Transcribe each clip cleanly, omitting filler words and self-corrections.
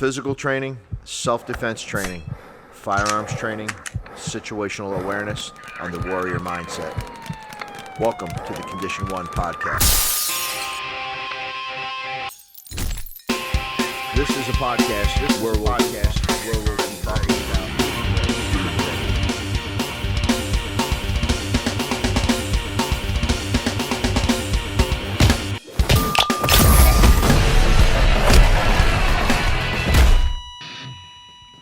Physical training, self-defense training, firearms training, situational awareness, and the warrior mindset. Welcome to the Condition 1 podcast. This is a podcast where we'll be talking about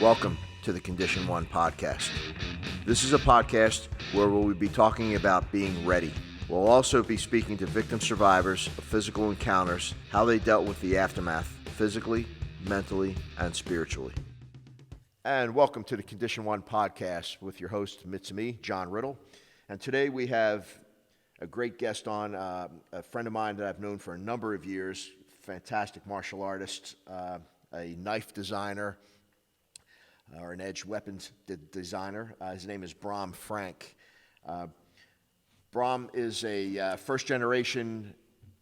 Welcome to the Condition 1 podcast. This is a podcast where we'll be talking about being ready. We'll also be speaking to victim survivors of physical encounters, how they dealt with the aftermath, physically, mentally, and spiritually. And welcome to the Condition 1 podcast with your host, Mitsumi, John Riddle. And today we have a great guest on, a friend of mine that I've known for a number of years, fantastic martial artist, a knife designer, or an edged weapons designer. His name is Bram Frank. Bram is a first generation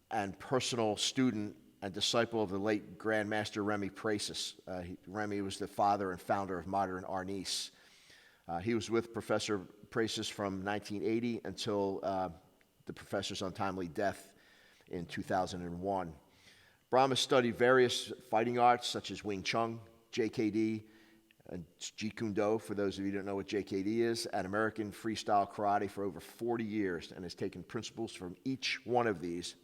and personal student and disciple of the late Grandmaster Remy Pracis. Remy was the father and founder of modern Arnis. He was with Professor Pracis from 1980 until the professor's untimely death in 2001. Bram has studied various fighting arts such as Wing Chun, JKD, and Jeet Kune Do, for those of you who don't know what JKD is, and American Freestyle Karate for over 40 years, and has taken principles from each one of these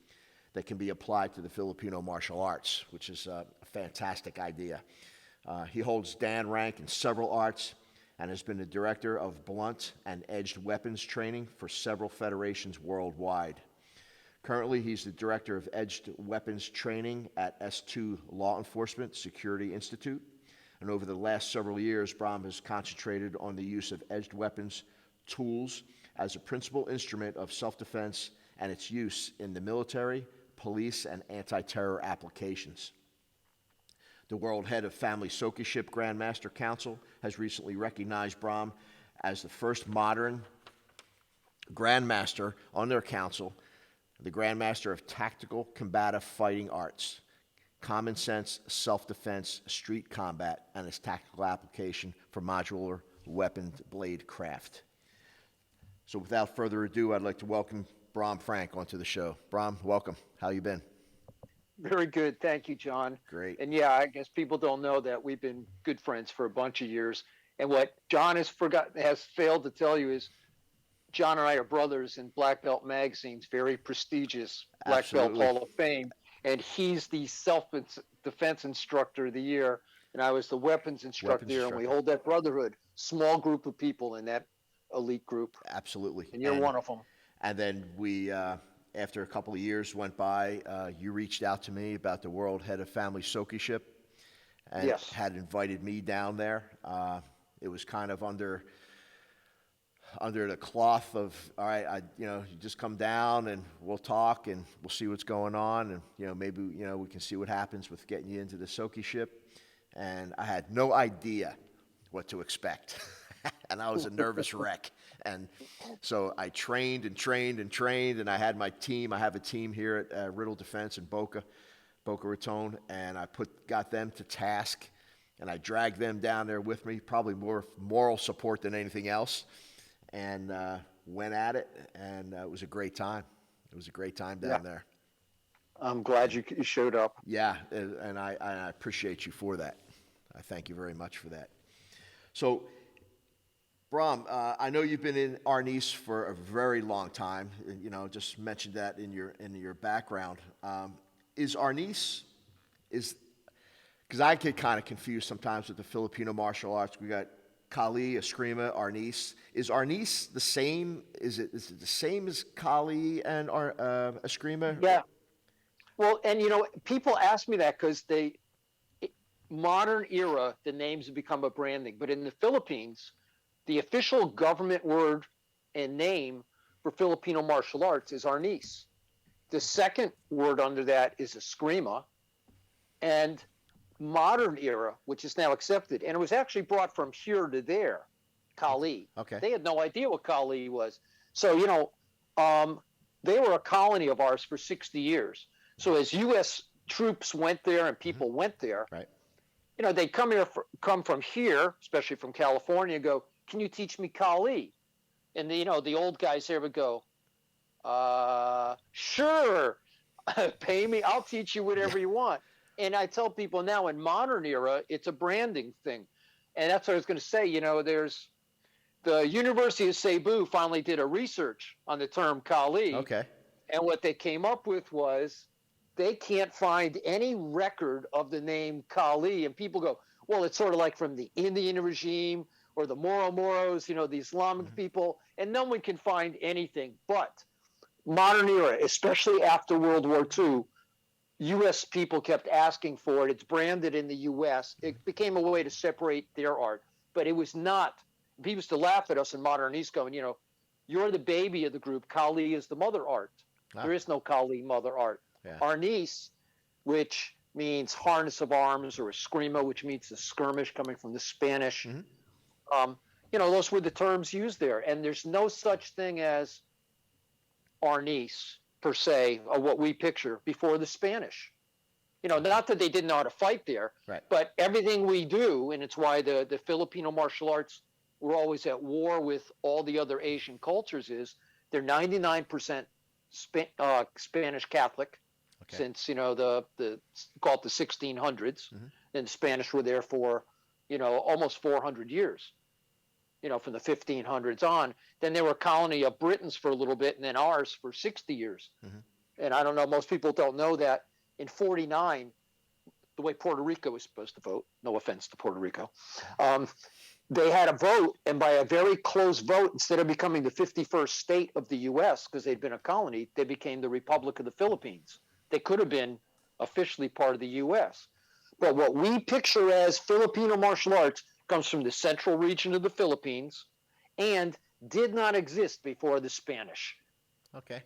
that can be applied to the Filipino martial arts, which is a fantastic idea. He holds Dan rank in several arts and has been the director of blunt and edged weapons training for several federations worldwide. Currently, he's the director of edged weapons training at S2 Law Enforcement Security Institute. And over the last several years, Bram has concentrated on the use of edged weapons tools as a principal instrument of self-defense and its use in the military, police, and anti-terror applications. The world head of Family Sokeship Grandmaster Council has recently recognized Bram as the first modern Grandmaster on their council, the Grandmaster of Tactical Combative Fighting Arts, common sense, self-defense, street combat, and its tactical application for modular weapon blade craft. So without further ado, I'd like to welcome Bram Frank onto the show. Bram, welcome. How you been? Very good. Thank you, John. Great. And yeah, I guess people don't know that we've been good friends for a bunch of years. And what John has failed to tell you is John and I are brothers in Black Belt Magazine's very prestigious Black Belt Hall of Fame. And he's the self-defense instructor of the year, and I was the weapons instructor there, and we hold that brotherhood, small group of people in that elite group. Absolutely. And you're one of them. And then we, after a couple of years went by, you reached out to me about the world head of Family Sokeship, and yes, had invited me down there. It was kind of under the cloth of, all right, you just come down and we'll talk and we'll see what's going on, and maybe we can see what happens with getting you into the Sokeship. And I had no idea what to expect, and I was a nervous wreck. And so I trained, and I had my team. I have a team here at Riddle Defense in Boca Raton, and I got them to task, and I dragged them down there with me, probably more moral support than anything else. And went at it, and it was a great time. It was a great time down there. I'm glad you showed up. Yeah, and I appreciate you for that. I thank you very much for that. So, Bram, I know you've been in Arnis for a very long time. Just mentioned that in your background. Is Arnis because I get kind of confused sometimes with the Filipino martial arts. We got Kali, Eskrima, Arnis. Is Arnis the same? Is it the same as Kali and Eskrima? Yeah. Well, and people ask me that because modern era, the names have become a branding. But in the Philippines, the official government word and name for Filipino martial arts is Arnis. The second word under that is Eskrima. And modern era, which is now accepted, and it was actually brought from here to there, Kali. Okay. They had no idea what Kali was. So, they were a colony of ours for 60 years. So as U.S. troops went there and people went there, right, they come from here, especially from California, and go, "Can you teach me Kali?" And the old guys there would go, "Sure, pay me. I'll teach you Yeah. whatever you want." And I tell people now in modern era, it's a branding thing, and that's what I was going to say. There's the University of Cebu finally did a research on the term Kali, Okay. and what they came up with was they can't find any record of the name Kali. And people go, well, it's sort of like from the Indian regime or the Moros, the Islamic people, and no one can find anything. But modern era, especially after World War II, U.S. people kept asking for it. It's branded in the U.S. It became a way to separate their art, but it was not. People used to laugh at us in modern East going, you're the baby of the group. Kali is the mother art. Ah, There is no Kali mother art. yeah. Arnis, which means harness of arms, or eskrima, which means the skirmish, coming from the Spanish. Those were the terms used there. And there's no such thing as Arnis, per se, of what we picture before the Spanish. Not that they didn't know how to fight there, Right. but everything we do, and it's why the Filipino martial arts were always at war with all the other Asian cultures, is they're 99% Spanish Catholic, Okay. since the call it the 1600s, and the Spanish were there for almost 400 years, from the 1500s on. Then they were a colony of Britons for a little bit, and then ours for 60 years. And I don't know, most people don't know that in 49, the way Puerto Rico was supposed to vote, no offense to Puerto Rico, they had a vote, and by a very close vote, instead of becoming the 51st state of the U.S., because they'd been a colony, they became the Republic of the Philippines. They could have been officially part of the U.S. But what we picture as Filipino martial arts comes from the central region of the Philippines and did not exist before the Spanish. Okay.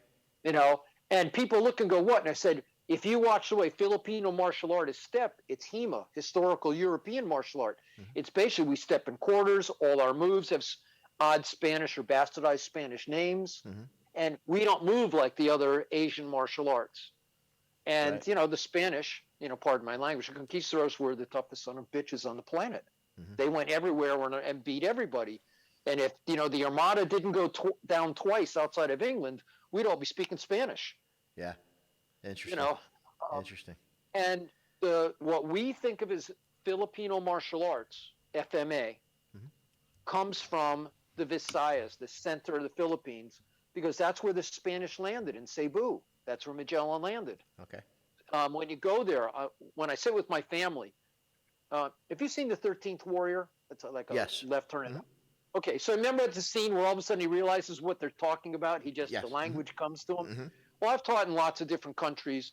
And people look and go, what? And I said, if you watch the way Filipino martial art is stepped, it's HEMA, historical European martial art. It's basically we step in quarters. All our moves have odd Spanish or bastardized Spanish names. And we don't move like the other Asian martial arts. And, Right. the Spanish, pardon my language, the conquistadors were the toughest son of bitches on the planet. They went everywhere and beat everybody. And if, the Armada didn't go down twice outside of England, we'd all be speaking Spanish. Yeah. Interesting. Interesting. And what we think of as Filipino martial arts, FMA, comes from the Visayas, the center of the Philippines, because that's where the Spanish landed, in Cebu. That's where Magellan landed. Okay. When you go there, when I sit with my family, have you seen the 13th Warrior? It's like a Yes. left turn. Okay, so remember the scene where all of a sudden he realizes what they're talking about? Yes. The language comes to him. Well, I've taught in lots of different countries,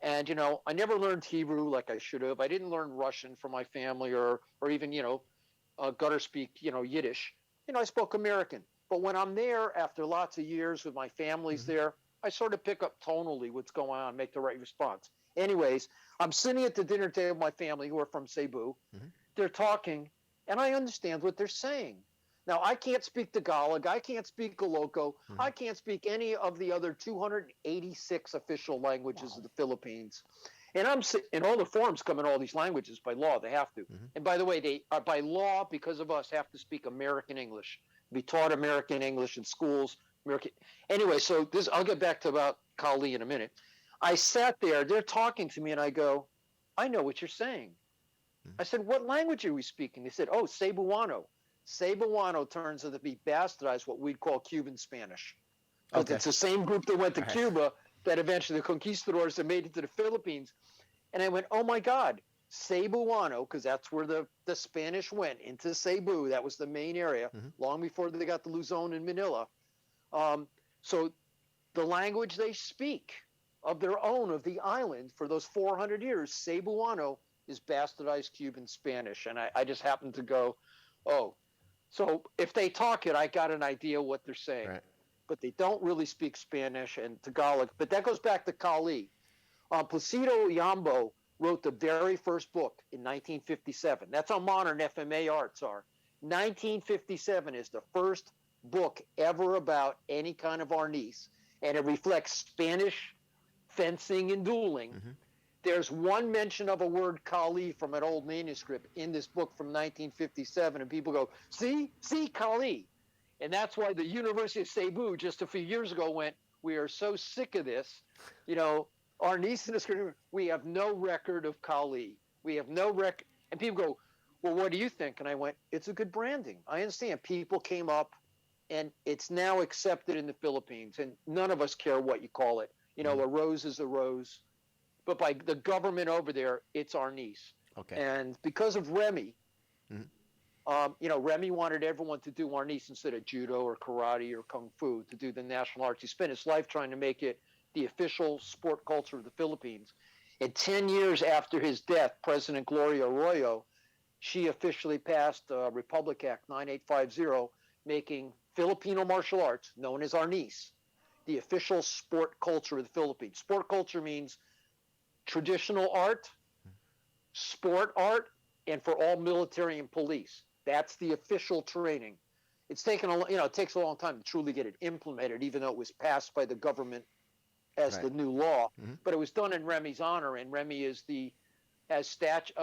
and I never learned Hebrew like I should have. I didn't learn Russian for my family, or even gutter speak Yiddish. I spoke American. But when I'm there after lots of years with my families there, I sort of pick up tonally what's going on, make the right response. Anyways, I'm sitting at the dinner table with my family who are from Cebu. They're talking, and I understand what they're saying. Now, I can't speak Tagalog. I can't speak Ilocos. I can't speak any of the other 286 official languages of the Philippines. And all the forms come in all these languages by law. They have to. And by the way, they are by law, because of us, have to speak American English. Be taught American English in schools. Anyway, so I'll get back to about Kali in a minute. I sat there. They're talking to me, and I go, I know what you're saying. I said, what language are we speaking? They said, oh, Cebuano. Cebuano turns out to be bastardized, what we'd call Cuban Spanish. Okay. It's the same group that went to Cuba that eventually the conquistadors that made it to the Philippines. And I went, oh my God, Cebuano, because that's where the Spanish went, into Cebu. That was the main area, long before they got to Luzon and Manila. So the language they speak of their own, of the island, for those 400 years, Cebuano is bastardized Cuban Spanish. And I just happened to go, oh. So if they talk it, I got an idea what they're saying. Right. But they don't really speak Spanish and Tagalog. But that goes back to Kali. Placido Yambo wrote the very first book in 1957. That's how modern FMA arts are. 1957 is the first book ever about any kind of arnis, and it reflects Spanish fencing and dueling. There's one mention of a word Kali from an old manuscript in this book from 1957, and people go, see, Kali. And that's why the University of Cebu just a few years ago went, we are so sick of this. You know, our niece in this country, we have no record of Kali. We have no record. And people go, well, what do you think? And I went, it's a good branding. I understand. People came up, and it's now accepted in the Philippines, and none of us care what you call it. You know, a rose is a rose. But by the government over there, it's our niece. Okay. And because of Remy, you know, Remy wanted everyone to do Arnis instead of judo or karate or kung fu, to do the national arts. He spent his life trying to make it the official sport culture of the Philippines. And 10 years after his death, President Gloria Arroyo, she officially passed Republic Act 9850, making Filipino martial arts, known as Arnis, the official sport culture of the Philippines. Sport culture means traditional art, sport art, and for all military and police. That's the official training. It's taken it takes a long time to truly get it implemented, even though it was passed by the government as the new law. But it was done in Remy's honor, and Remy is a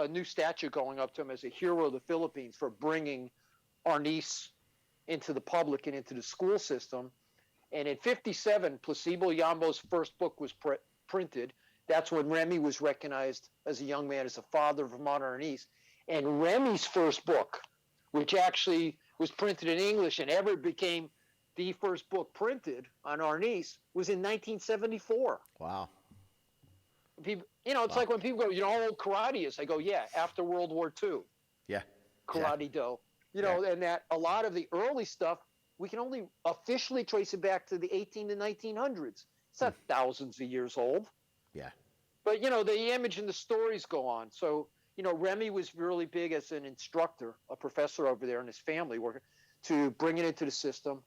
new statue going up to him as a hero of the Philippines for bringing Arnis into the public and into the school system. And in 57, Placebo Yambo's first book was printed. That's when Remy was recognized as a young man as the father of modern Arnis. And Remy's first book, which actually was printed in English and ever became the first book printed on Arnis, was in 1974. Wow. People, it's like when people go, how old karate is? I go, yeah, after World War II. Yeah. Karate do. And that a lot of the early stuff, we can only officially trace it back to the 18 to 1900s. It's not thousands of years old. Yeah. But, the image and the stories go on. So, Remy was really big as an instructor, a professor over there, and his family working to bring it into the system.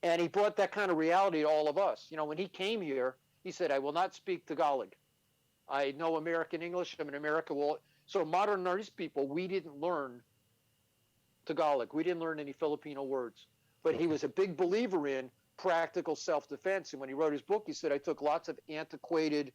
And he brought that kind of reality to all of us. When he came here, he said, I will not speak Tagalog. I know American English. I'm in America. Well, so modern artist people, we didn't learn Tagalog. We didn't learn any Filipino words. But he was a big believer in practical self-defense. And when he wrote his book, he said, I took lots of antiquated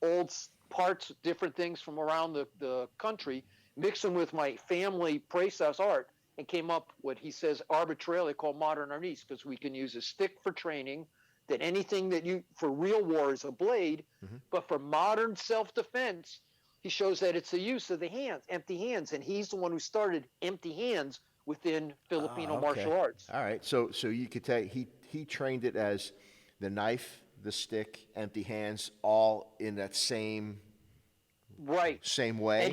old parts, different things from around the country, mixed them with my family process art, and came up what he says arbitrarily called modern arnis, because we can use a stick for training, that anything that for real war is a blade, but for modern self-defense, he shows that it's the use of the hands, empty hands, and he's the one who started empty hands within Filipino martial arts. All right, so you could tell he trained it as the knife, the stick, empty hands, all in that same way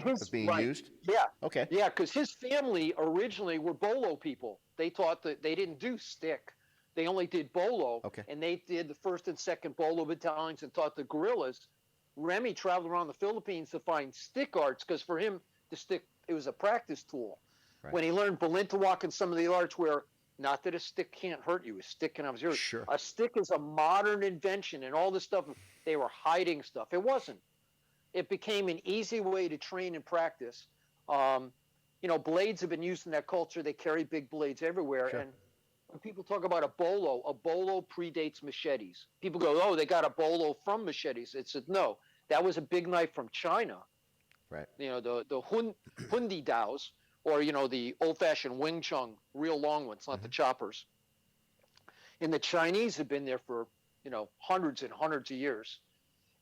of being used? Yeah. Okay. Yeah, because his family originally were bolo people. They thought that they didn't do stick. They only did bolo. Okay. And they did the 1st and 2nd bolo battalions and taught the guerrillas. Remy traveled around the Philippines to find stick arts, because for him, the stick, it was a practice tool. Right. When he learned Balintawak and some of the arts where, not that a stick can't hurt you, a stick can have zero. Sure. A stick is a modern invention, and all this stuff, they were hiding stuff. It wasn't. It became an easy way to train and practice. Blades have been used in that culture. They carry big blades everywhere. Sure. And when people talk about a bolo predates machetes. People go, oh, they got a bolo from machetes. It's no, that was a big knife from China. Right. The Hundi Daos, or, the old-fashioned Wing Chun, real long ones, not the choppers. And the Chinese have been there for, hundreds and hundreds of years.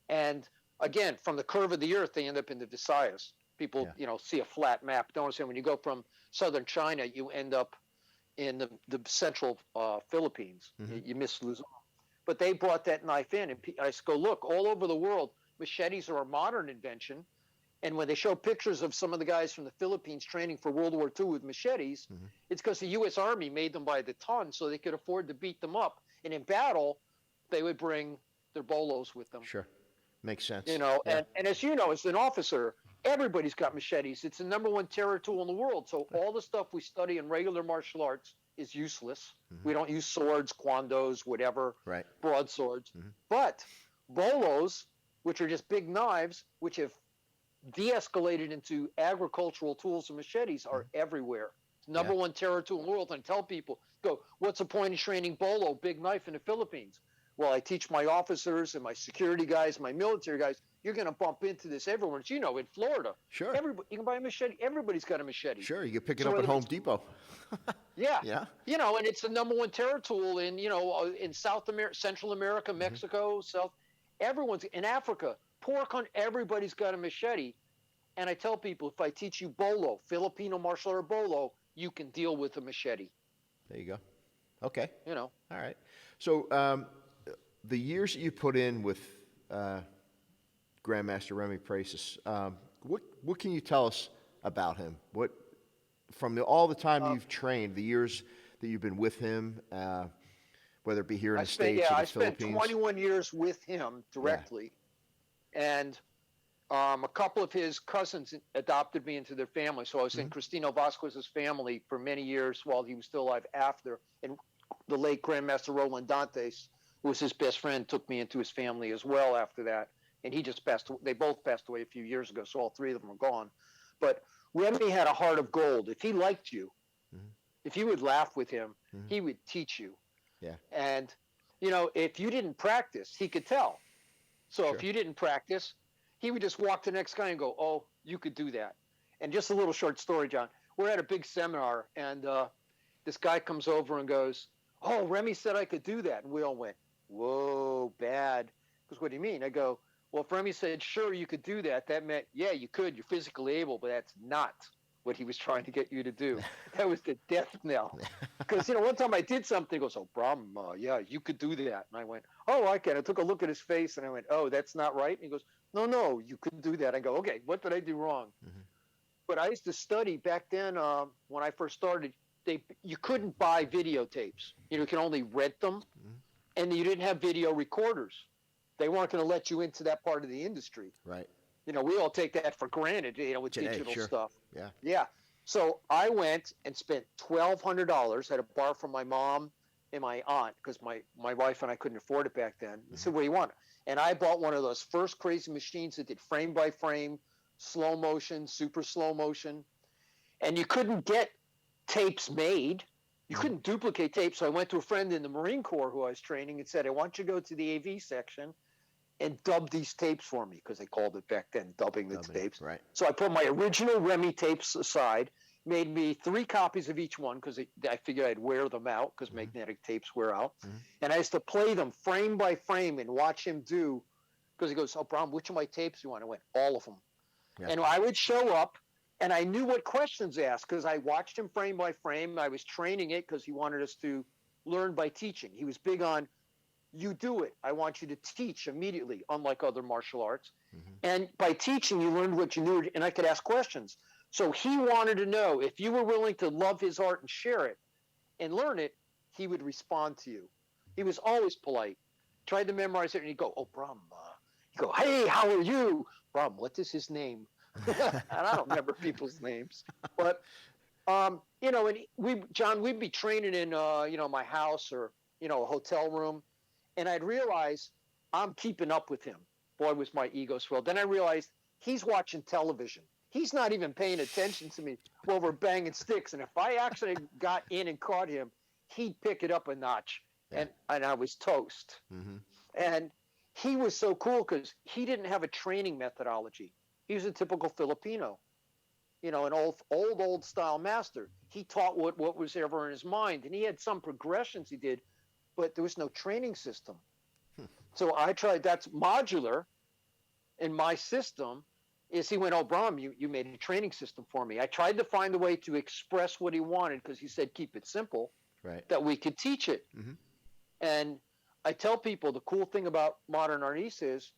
And again, from the curve of the earth, they end up in the Visayas. People, see a flat map. Don't understand. When you go from southern China, you end up in the central Philippines. You miss Luzon. But they brought that knife in. And I go, look, all over the world, machetes are a modern invention. And when they show pictures of some of the guys from the Philippines training for World War II with machetes, it's because the U.S. Army made them by the ton so they could afford to beat them up. And in battle, they would bring their bolos with them. Sure. Makes sense. And as you know, as an officer, everybody's got machetes. It's the number one terror tool in the world. So all the stuff we study in regular martial arts is useless. We don't use swords, kwandos, whatever, broadswords. But bolos, which are just big knives, which have de-escalated into agricultural tools and machetes, are everywhere. It's number one terror tool in the world. And tell people, go, what's the point of training bolo, big knife, in the Philippines? well, I teach my officers and my security guys, my military guys, you're going to bump into this everywhere. You know, in Florida, Sure. everybody, you can buy a machete. Everybody's got a machete. Sure, you can pick it So up at whether Home it's- Depot. Yeah. Yeah. You know, and it's the number one terror tool in, you know, in South America, Central America, Mexico, South, everyone's in Africa, everybody's got a machete. And I tell people, if I teach you bolo, Filipino martial art bolo, you can deal with a machete, There you go. Okay. you know. All right. So the years that you put in with Grandmaster Remy Prasis, what can you tell us about him? What from all the time you've trained, the years that you've been with him, whether it be here in the States or the I spent Philippines? 21 years with him directly. And a couple of his cousins adopted me into their family. So I was in Cristino Vasquez's family for many years while he was still alive after. And the late Grandmaster Roland Dantes, who was his best friend, took me into his family as well after that. And he just passed away. They both passed away a few years ago, so all three of them are gone. But Remy had a heart of gold. If he liked you, if you would laugh with him, he would teach you. Yeah. And, you know, if you didn't practice, he could tell. So Sure. if you didn't practice, he would just walk to the next guy and go, oh, you could do that. And just a little short story, John. We're at a big seminar, and this guy comes over and goes, oh, Remy said I could do that. And we all went, whoa, bad. Because what do you mean? I go, well, if Remy said, sure, you could do that, that meant, yeah, you could. You're physically able, but that's not what he was trying to get you to do. That was the death knell. Because, you know, one time I did something, he goes, oh, Bram, yeah, you could do that. And I went, oh, I can. I took a look at his face, and I went, oh, that's not right. And he goes, no, you couldn't do that. I go, okay, what did I do wrong? But I used to study back then when I first started, you couldn't buy videotapes. You know, you can only rent them, and you didn't have video recorders. They weren't going to let you into that part of the industry. Right. You know, we all take that for granted, you know, with Today, digital sure. stuff. Yeah. Yeah. So I went and spent $1,200 at a bar for my mom and my aunt, because my wife and I couldn't afford it back then. I said, what do you want? And I bought one of those first crazy machines that did frame by frame, slow motion, super slow motion. And you couldn't get tapes made. You couldn't duplicate tapes. So I went to a friend in the Marine Corps who I was training and said, I want you to go to the AV section and dub these tapes for me, because they called it back then, dubbing the tapes. Right. So I put my original Remy tapes aside, made me 3 copies of each one, because I figured I'd wear them out, because magnetic tapes wear out. And I used to play them frame by frame and watch him do, because he goes, oh, Bram, which of my tapes do you want? I went, all of them. Yeah. And I would show up, and I knew what questions to ask, because I watched him frame by frame. I was training it because he wanted us to learn by teaching. He was big on, you do it. I want you to teach immediately, unlike other martial arts. And by teaching, you learned what you knew, and I could ask questions. So he wanted to know if you were willing to love his art and share it and learn it, he would respond to you. He was always polite. Tried to memorize it, and he'd go, oh, Bram. He'd go, hey, how are you? Bram, what is his name? And I don't remember people's names. But, you know, and John, we'd be training in, you know, my house or, you know, a hotel room. And I'd realize I'm keeping up with him. Boy, was my ego swelled. Then I realized he's watching television. He's not even paying attention to me while we're banging sticks. And if I actually got in and caught him, he'd pick it up a notch. Yeah. And I was toast. And he was so cool because he didn't have a training methodology. He was a typical Filipino, you know, an old style master. He taught what was ever in his mind. And he had some progressions he did, but there was no training system. So I tried, that's modular in my system, is he went, oh, Bram, you made a training system for me. I tried to find a way to express what he wanted, because he said, keep it simple, Right. that we could teach it. And I tell people the cool thing about modern arnis is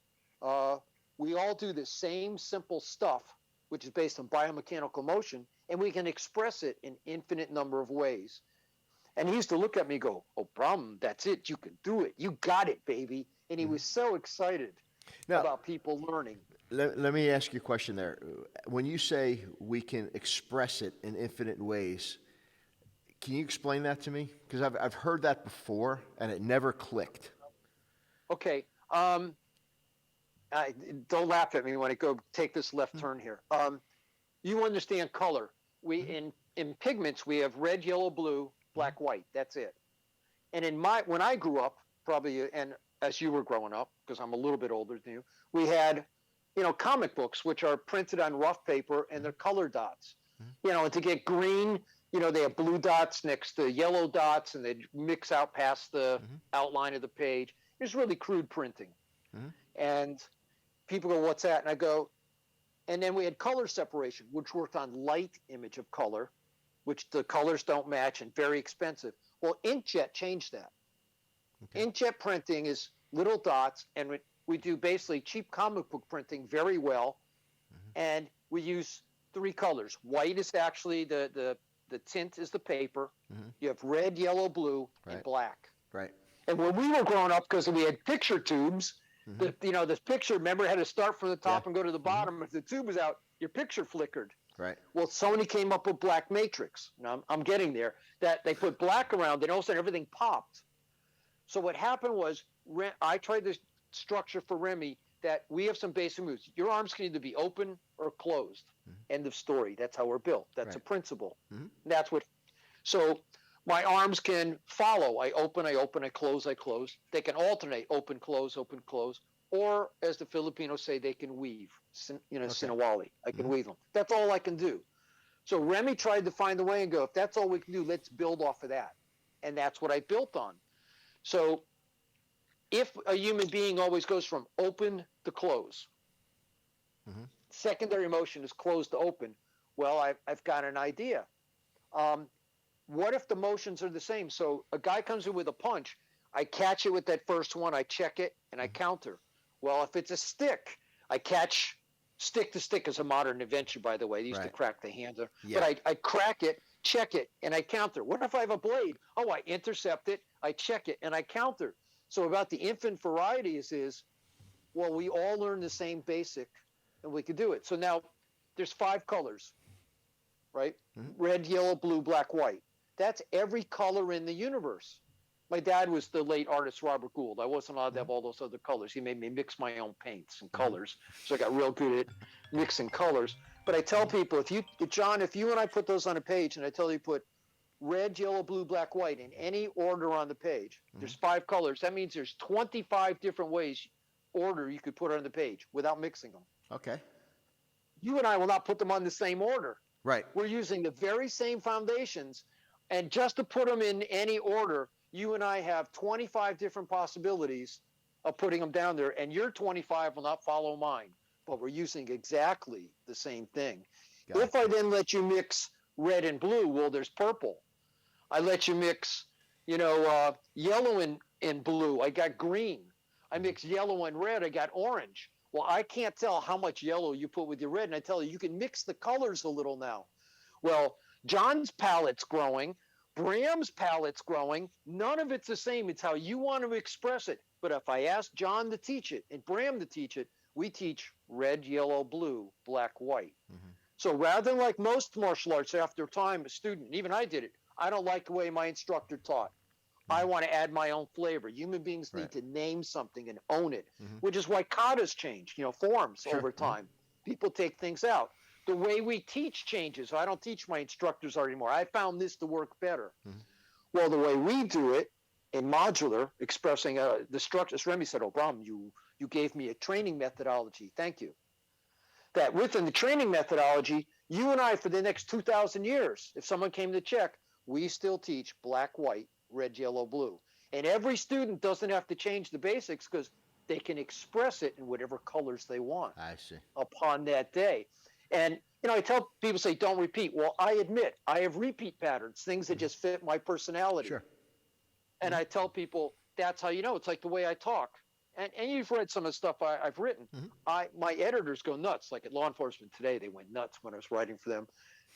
we all do the same simple stuff, which is based on biomechanical motion, and we can express it in infinite number of ways. And he used to look at me and go, oh, Bram, that's it. You can do it. You got it, baby. And he was so excited about people learning. Let me ask you a question there. When you say we can express it in infinite ways, can you explain that to me? Because I've heard that before, and it never clicked. Okay. Don't laugh at me when I go take this left turn here. You understand color. In pigments, we have red, yellow, blue, black, white. That's it. And when I grew up, probably, and as you were growing up, because I'm a little bit older than you, we had, comic books, which are printed on rough paper and they're color dots. And to get green, they have blue dots next to yellow dots and they mix out past the outline of the page. It's really crude printing. And people go, what's that? And I go, and then we had color separation, which worked on light image of color, which the colors don't match and very expensive. Well, inkjet changed that. Okay. Inkjet printing is little dots, and we do basically cheap comic book printing very well, and we use 3 colors. White is actually the tint is the paper. You have red, yellow, blue, and black. Right. And when we were growing up, because we had picture tubes, this picture, remember, had to start from the top and go to the bottom. If the tube was out, your picture flickered. Right. Well, Sony came up with black matrix. Now, I'm getting there. That they put black around, and all of a sudden everything popped. So what happened was, I tried this structure for Remy that we have some basic moves. Your arms can either be open or closed. End of story. That's how we're built. That's a principle. That's what. So my arms can follow. I open, I close, I close. They can alternate, open, close, or as the Filipinos say, they can weave. Sinawali. I can weave them. That's all I can do. So Remy tried to find the way and go, if that's all we can do, let's build off of that. And that's what I built on. So if a human being always goes from open to close, secondary motion is close to open, well, I've got an idea. What if the motions are the same? So a guy comes in with a punch, I catch it with that first one, I check it, and I counter. Well, if it's a stick, I catch stick to stick is a modern invention, by the way. They used to crack the handle. Yeah. But I crack it, check it, and I counter. What if I have a blade? Oh, I intercept it, I check it, and I counter. So about the infinite varieties is, well, we all learn the same basic, and we can do it. So now there's 5 colors, right? Red, yellow, blue, black, white. That's every color in the universe. My dad was the late artist Robert Gould. I wasn't allowed to have all those other colors. He made me mix my own paints and colors. So I got real good at mixing colors. But I tell people, John, if you and I put those on a page and I tell you put red, yellow, blue, black, white in any order on the page, there's 5 colors. That means there's 25 different order you could put on the page without mixing them. Okay. You and I will not put them on the same order. Right. We're using the very same foundations. And just to put them in any order, you and I have 25 different possibilities of putting them down there, and your 25 will not follow mine, but we're using exactly the same thing. If I then let you mix red and blue, well, there's purple. I let you mix, yellow and blue, I got green. I mix yellow and red, I got orange. Well, I can't tell how much yellow you put with your red, and I tell you can mix the colors a little now. Well, John's palette's growing. Bram's palette's growing. None of it's the same. It's how you want to express it. But if I ask John to teach it and Bram to teach it, we teach red, yellow, blue, black, white. So rather than like most martial arts, after time, a student, even I did it, I don't like the way my instructor taught. I want to add my own flavor. Human beings need to name something and own it, which is why kata's changed, forms over time. People take things out. The way we teach changes. I don't teach my instructors anymore. I found this to work better. Well, the way we do it in modular, expressing the structures, Remy said, oh, Bram, you gave me a training methodology. Thank you. That within the training methodology, you and I, for the next 2,000 years, if someone came to check, we still teach black, white, red, yellow, blue. And every student doesn't have to change the basics because they can express it in whatever colors they want. I see. Upon that day. And, I tell people, say, don't repeat. Well, I admit, I have repeat patterns, things that just fit my personality. Sure. And I tell people, that's how you know. It's like the way I talk. And you've read some of the stuff I've written. My editors go nuts. Like at Law Enforcement Today, they went nuts when I was writing for them.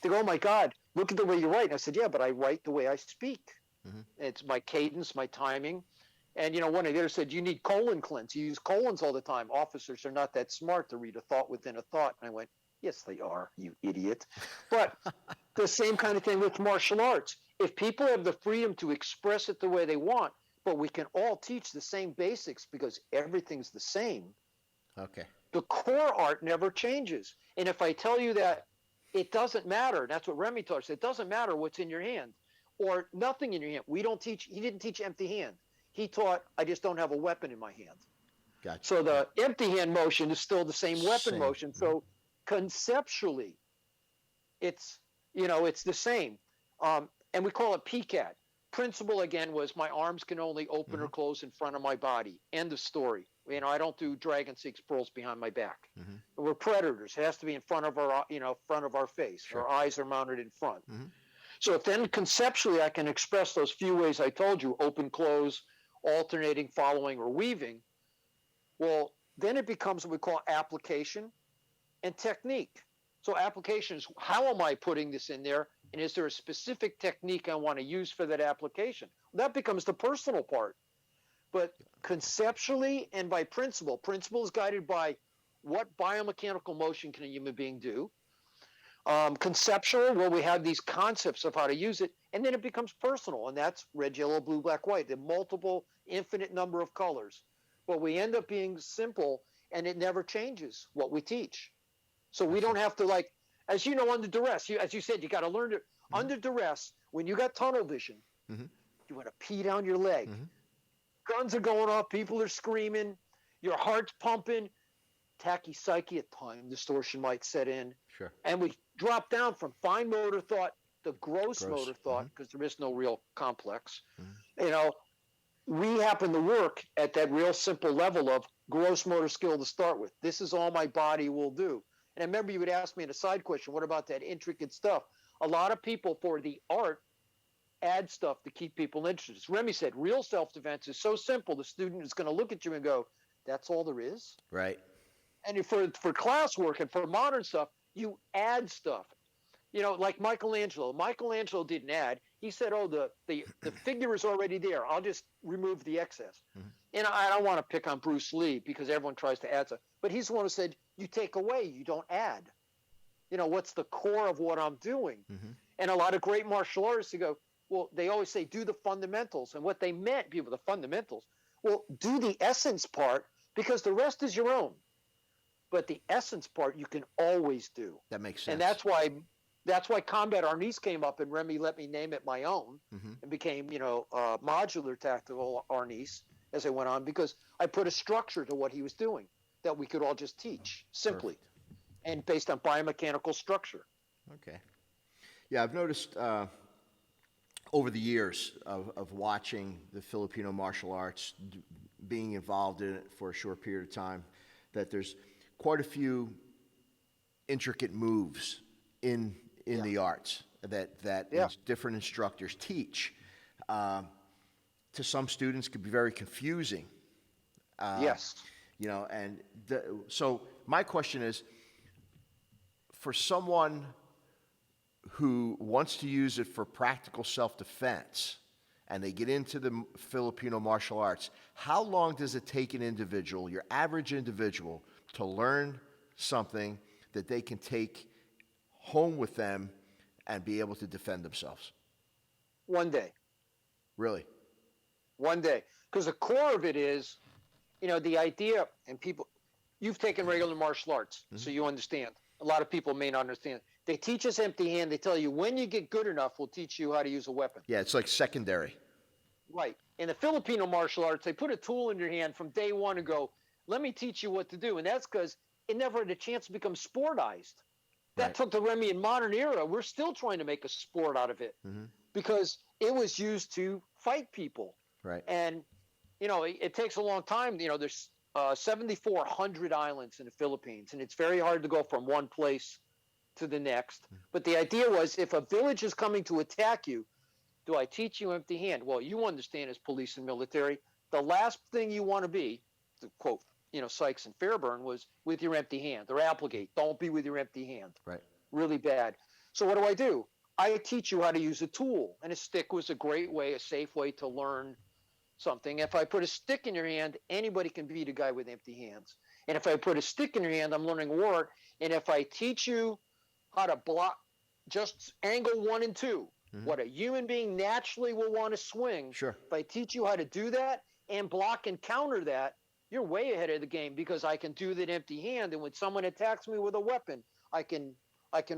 They go, oh, my God, look at the way you write. And I said, yeah, but I write the way I speak. It's my cadence, my timing. And, one of the others said, you need colon cleanse. You use colons all the time. Officers are not that smart to read a thought within a thought. And I went, yes, they are, you idiot. But the same kind of thing with martial arts. If people have the freedom to express it the way they want, but we can all teach the same basics because everything's the same. Okay. The core art never changes. And if I tell you that it doesn't matter, that's what Remy taught us, it doesn't matter what's in your hand or nothing in your hand. He didn't teach empty hand. He taught, I just don't have a weapon in my hand. Gotcha. So the empty hand motion is still the same weapon Same. motion. So conceptually, it's, it's the same. And we call it PCAT. Principle, again, was my arms can only open or close in front of my body. End of story. I don't do dragon seeks pearls behind my back. We're predators. It has to be in front of our face. Sure. Our eyes are mounted in front. So if then conceptually I can express those few ways I told you, open, close, alternating, following, or weaving, well, then it becomes what we call application and technique. So application is, how am I putting this in there? And is there a specific technique I want to use for that application? That becomes the personal part. But conceptually and by principle is guided by what biomechanical motion can a human being do. Conceptual, well, we have these concepts of how to use it, and then it becomes personal, and that's red, yellow, blue, black, white, the multiple, infinite number of colors. But we end up being simple, and it never changes what we teach. So we don't have to, as you know, under duress, as you said, you got to learn to, under duress, when you got tunnel vision, you want to pee down your leg. Guns are going off, people are screaming, your heart's pumping, tachypsychia at time distortion might set in. Sure. And we drop down from fine motor thought to gross motor thought, because there is no real complex. We happen to work at that real simple level of gross motor skill to start with. This is all my body will do. And I remember you would ask me in a side question, what about that intricate stuff? A lot of people, for the art, add stuff to keep people interested. As Remy said, real self-defense is so simple, the student is going to look at you and go, that's all there is? Right. And for classwork and for modern stuff, you add stuff. Like Michelangelo. Michelangelo didn't add. He said, oh, the figure is already there. I'll just remove the excess. And I don't want to pick on Bruce Lee because everyone tries to add stuff. But he's the one who said, you take away, you don't add. What's the core of what I'm doing? And a lot of great martial artists, they go, well, they always say, do the fundamentals. And what they meant, people, the fundamentals, well, do the essence part because the rest is your own. But the essence part you can always do. That makes sense. And that's why Combat Arnis came up, and Remy let me name it my own, and became, modular tactical Arnis as I went on, because I put a structure to what he was doing that we could all just teach simply. Perfect. And based on biomechanical structure. Okay. Yeah, I've noticed over the years of watching the Filipino martial arts, being involved in it for a short period of time, that there's quite a few intricate moves in the arts that different instructors teach. To some students could be very confusing. Yes. So my question is, for someone who wants to use it for practical self-defense and they get into the Filipino martial arts, how long does it take an individual, your average individual, to learn something that they can take home with them and be able to defend themselves? One day. Really? One day. Because the core of it is, the idea, and people, you've taken regular martial arts, so you understand. A lot of people may not understand. They teach us empty hand. They tell you, when you get good enough, we'll teach you how to use a weapon. Yeah, it's like secondary. Right. In the Filipino martial arts, they put a tool in your hand from day one and go, let me teach you what to do. And that's because it never had a chance to become sportized. That took the Remy in modern era. We're still trying to make a sport out of it because it was used to fight people. Right. And, it takes a long time. There's 7,400 islands in the Philippines, and it's very hard to go from one place to the next. But the idea was, if a village is coming to attack you, do I teach you empty hand? Well, you understand as police and military, the last thing you want to be, to quote, Sykes and Fairburn, was with your empty hand, or Applegate. Don't be with your empty hand. Right. Really bad. So what do? I teach you how to use a tool, and a stick was a great way, a safe way to learn something. If I put a stick in your hand, anybody can beat a guy with empty hands. And if I put a stick in your hand, I'm learning war. And if I teach you how to block just angle 1 and 2, what a human being naturally will want to swing. Sure. If I teach you how to do that and block and counter that, you're way ahead of the game, because I can do that empty hand. And when someone attacks me with a weapon, I can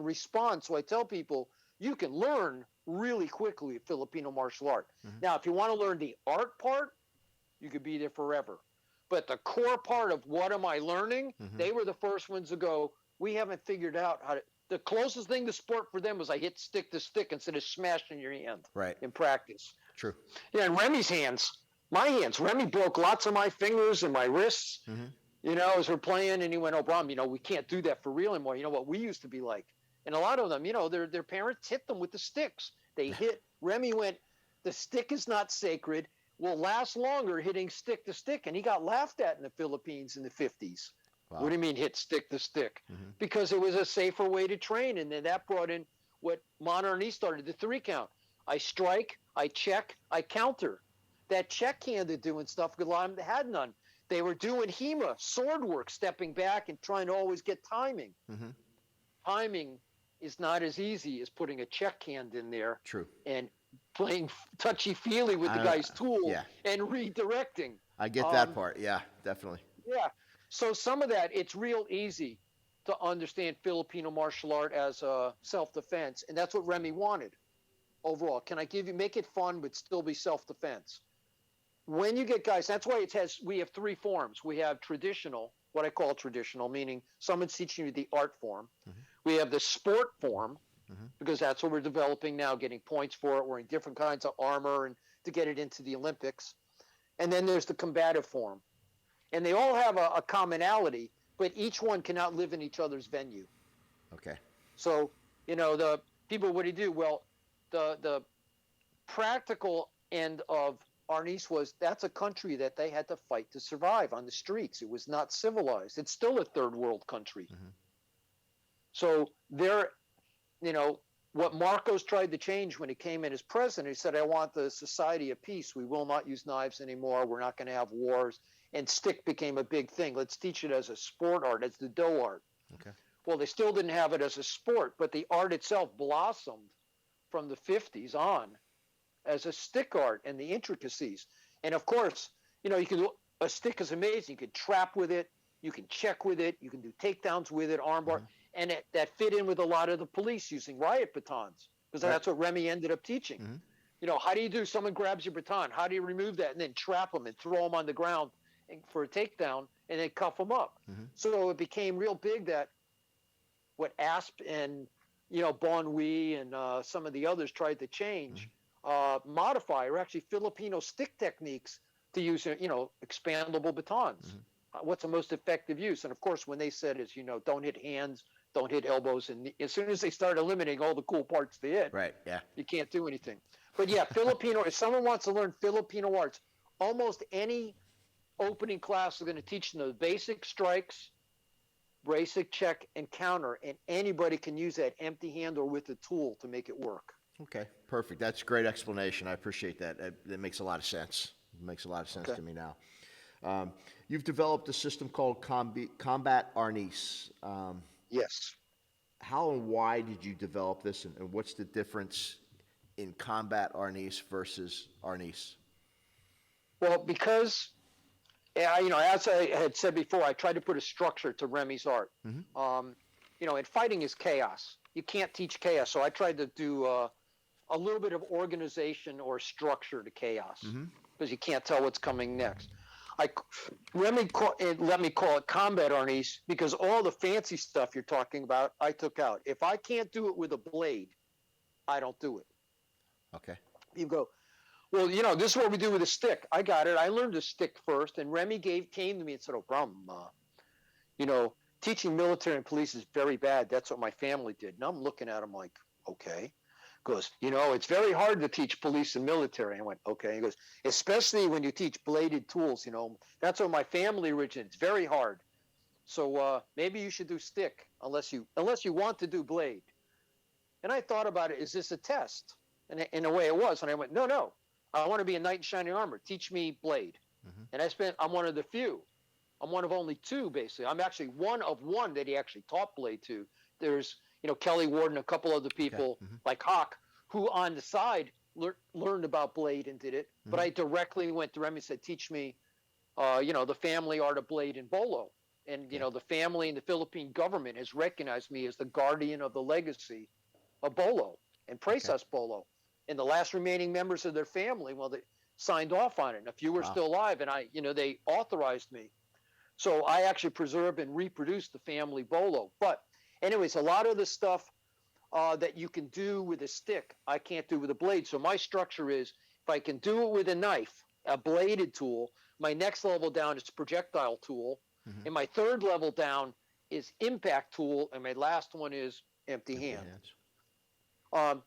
respond. So I tell people, you can learn really quickly Filipino martial art. Now, if you want to learn the art part, you could be there forever. But the core part of what am I learning, they were the first ones to go, we haven't figured out how to. The closest thing to sport for them was I hit stick to stick instead of smashing your hand in practice. True. Yeah, and Remy's hands, my hands. Remy broke lots of my fingers and my wrists, as we're playing. And he went, oh, Bram, we can't do that for real anymore. You know what we used to be like. And a lot of them, their parents hit them with the sticks. They hit. Remy went, the stick is not sacred. Will last longer hitting stick to stick. And he got laughed at in the Philippines in the 50s. Wow. What do you mean hit stick to stick? Because it was a safer way to train. And then that brought in what Modern Arnis started, the 3 count. I strike, I check, I counter. That check-handed doing stuff, because a lot of them had none. They were doing HEMA, sword work, stepping back and trying to always get timing. Timing is not as easy as putting a check hand in there. True. And playing touchy-feely with the guy's tool and redirecting. I get that part. Yeah, definitely. Yeah. So some of that, it's real easy to understand Filipino martial art as a self-defense, and that's what Remy wanted overall. Can I make it fun but still be self-defense? When you get guys, that's why we have 3 forms. We have traditional, what I call traditional, meaning someone's teaching you the art form. We have the sport form, because that's what we're developing now, getting points for it, wearing different kinds of armor and to get it into the Olympics. And then there's the combative form. And they all have a commonality, but each one cannot live in each other's venue. Okay. So, the people, what do you do? Well, the practical end of Arnis was that's a country that they had to fight to survive on the streets. It was not civilized. It's still a third world country. So they're, what Marcos tried to change when he came in as president, he said, I want the society of peace. We will not use knives anymore. We're not going to have wars. And stick became a big thing. Let's teach it as a sport art, as the do art. Okay. Well, they still didn't have it as a sport, but the art itself blossomed from the 50s on as a stick art and the intricacies. And of course, a stick is amazing. You can trap with it. You can check with it. You can do takedowns with it, armbar. And that fit in with a lot of the police using riot batons, because that's what Remy ended up teaching. How do you do? Someone grabs your baton. How do you remove that and then trap them and throw them on the ground for a takedown and then cuff them up? So it became real big that what Asp and, Bon Wee and some of the others tried to change, modify, or actually Filipino stick techniques to use, expandable batons. What's the most effective use? And of course, when they said is, don't hit hands, don't hit elbows. And as soon as they start eliminating all the cool parts to hit, you can't do anything. But yeah, Filipino, if someone wants to learn Filipino arts, almost any opening class is going to teach them the basic strikes, basic check, and counter. And anybody can use that empty hand or with a tool to make it work. Okay, perfect. That's a great explanation. I appreciate that. That makes a lot of sense. It makes a lot of sense to me now. You've developed a system called Combat Arnis. Yes. How and why did you develop this, and what's the difference in Combat Arnis versus Arnis? Well, because, as I had said before, I tried to put a structure to Remy's art. And fighting is chaos. You can't teach chaos. So I tried to do a little bit of organization or structure to chaos, because you can't tell what's coming next. Remy let me call it Combat Arnis, because all the fancy stuff you're talking about, I took out. If I can't do it with a blade, I don't do it. Okay. You go, well, this is what we do with a stick. I got it. I learned a stick first, and Remy came to me and said, oh, Bram, teaching military and police is very bad. That's what my family did. And I'm looking at him like, okay. Goes, it's very hard to teach police and military. I went, okay. He goes, especially when you teach bladed tools, that's what my family originated. It's very hard. So maybe you should do stick unless you want to do blade. And I thought about it, is this a test? And in a way it was. And I went, no, I want to be a knight in shining armor. Teach me blade. And I'm one of the few. I'm one of only 2, basically. I'm actually one of 1 that he actually taught blade to. There's, Kelly Ward and a couple other people like Hawk, who on the side learned about blade and did it. But I directly went to Remy and said, teach me, the family art of blade and bolo. And, the family and the Philippine government has recognized me as the guardian of the legacy of bolo and Presas bolo. And the last remaining members of their family, signed off on it. And if you were Wow. still alive, and they authorized me. So I actually preserved and reproduced the family bolo. But anyways, a lot of the stuff that you can do with a stick, I can't do with a blade. So my structure is, if I can do it with a knife, a bladed tool, my next level down is projectile tool. Mhm. And my third level down is impact tool. And my last one is empty hand.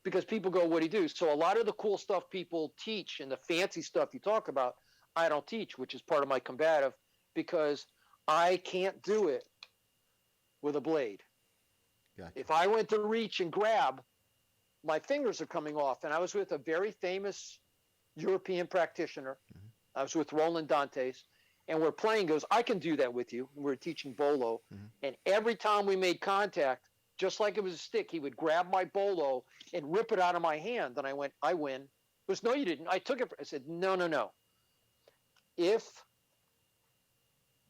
Because people go, what do you do? So a lot of the cool stuff people teach and the fancy stuff you talk about, I don't teach, which is part of my combative, because I can't do it with a blade. Gotcha. If I went to reach and grab, my fingers are coming off. And I was with a very famous European practitioner. Mhm. I was with Roland Dantes, and we're playing. Goes, I can do that with you. We were teaching bolo, Mhm. and every time we made contact, just like it was a stick, he would grab my bolo and rip it out of my hand. And I went, I win. He goes, no, you didn't. I took it. I said, no, no, no.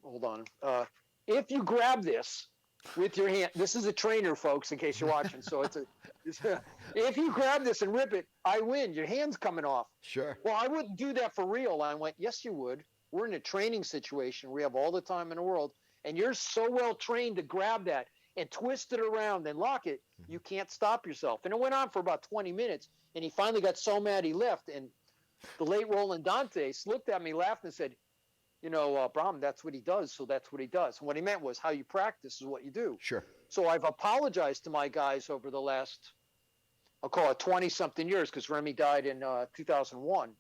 Hold on. If you grab this with your hand, this is a trainer, folks, in case you're watching. So if you grab this and rip it, I win. Your hand's coming off. Sure. Well, I wouldn't do that for real. I went, yes, you would. We're in a training situation. We have all the time in the world. And you're so well trained to grab that and twist it around and lock it, you can't stop yourself. And it went on for about 20 minutes. And he finally got so mad he left. And the late Roland Dantes looked at me, laughed, and said, Bram, that's what he does. So that's what he does. And what he meant was, how you practice is what you do. Sure. So I've apologized to my guys over the last, I'll call it 20-something years, because Remy died in 2001.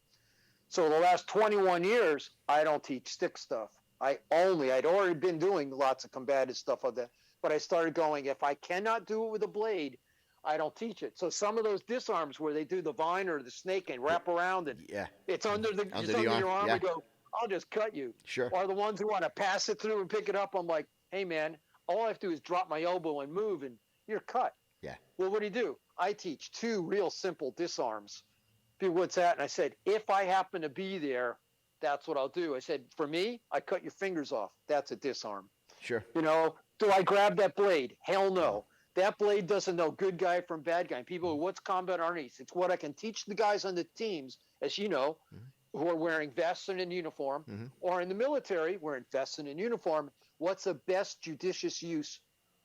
So the last 21 years, I don't teach stick stuff. I'd already been doing lots of combative stuff of that, but I started going, if I cannot do it with a blade, I don't teach it. So some of those disarms where they do the vine or the snake and wrap around and it's under your arm, I go, I'll just cut you. Sure. Or the ones who want to pass it through and pick it up, I'm like, hey man, all I have to do is drop my elbow and move and you're cut. Yeah. Well, what do? I teach 2 real simple disarms. People, what's that? And I said, if I happen to be there, that's what I'll do. I said, for me, I cut your fingers off. That's a disarm. Sure. Do I grab that blade? Hell no. That blade doesn't know good guy from bad guy. And people go, what's combat arnis? It's what I can teach the guys on the teams, as you know, who are wearing vests and in uniform, or in the military, wearing vests and in uniform. What's the best judicious use,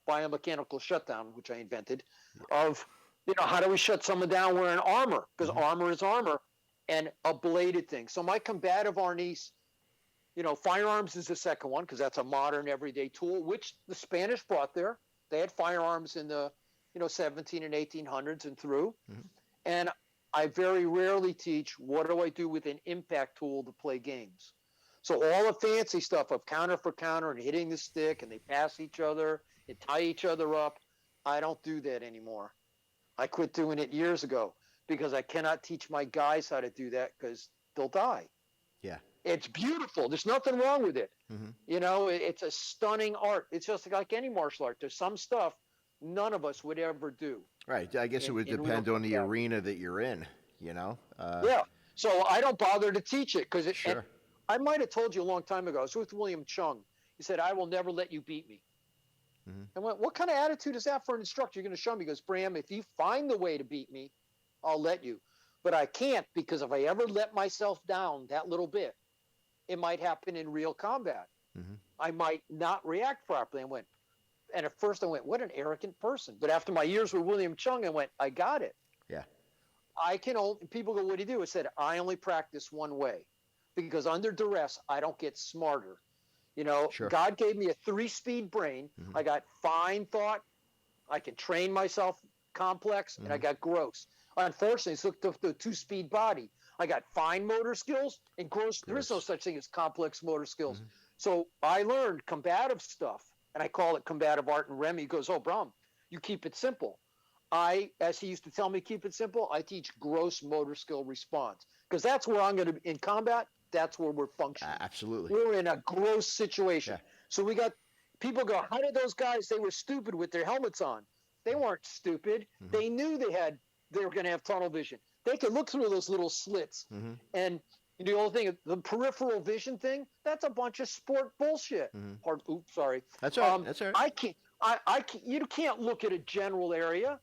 biomechanical shutdown, which I invented, of, how do we shut someone down wearing armor? Because armor is armor, and a bladed thing. So my combative arnis, firearms is the second one, because that's a modern everyday tool, which the Spanish brought there. They had firearms in the 17 and 1800s and through. And I very rarely teach, what do I do with an impact tool to play games? So all the fancy stuff of counter for counter and hitting the stick and they pass each other and tie each other up, I don't do that anymore. I quit doing it years ago because I cannot teach my guys how to do that because they'll die. Yeah. It's beautiful. There's nothing wrong with it. It's a stunning art. It's just like any martial art. There's some stuff none of us would ever do. Right. I guess it would depend on the arena that you're in, Yeah. So I don't bother to teach it because Sure. I might have told you a long time ago. I was with William Chung. He said, I will never let you beat me. I went, what kind of attitude is that for an instructor? You're going to show me? He goes, Bram, if you find the way to beat me, I'll let you. But I can't, because if I ever let myself down that little bit, it might happen in real combat. I might not react properly. And at first I went, what an arrogant person. But after my years with William Chung, I went, I got it. Yeah. People go, what do you do? I said, I only practice one way, because under duress, I don't get smarter. Sure. God gave me a 3-speed brain. I got fine thought. I can train myself complex, and I got gross. Unfortunately, it's looked at the 2-speed body. I got fine motor skills and gross. There is no such thing as complex motor skills. So I learned combative stuff, and I call it combative art. And Remy goes, oh, Bram, you keep it simple. As he used to tell me, keep it simple, I teach gross motor skill response, because that's where I'm going to, in combat, that's where we're functioning. Absolutely. We're in a gross situation. Yeah. So we got, people go, how did those guys, they were stupid with their helmets on. They weren't stupid. They knew they were going to have tunnel vision. They could look through those little slits. And the whole thing, the peripheral vision thing, that's a bunch of sport bullshit. Oops, sorry. That's all right. That's all right. You can't look at a general area.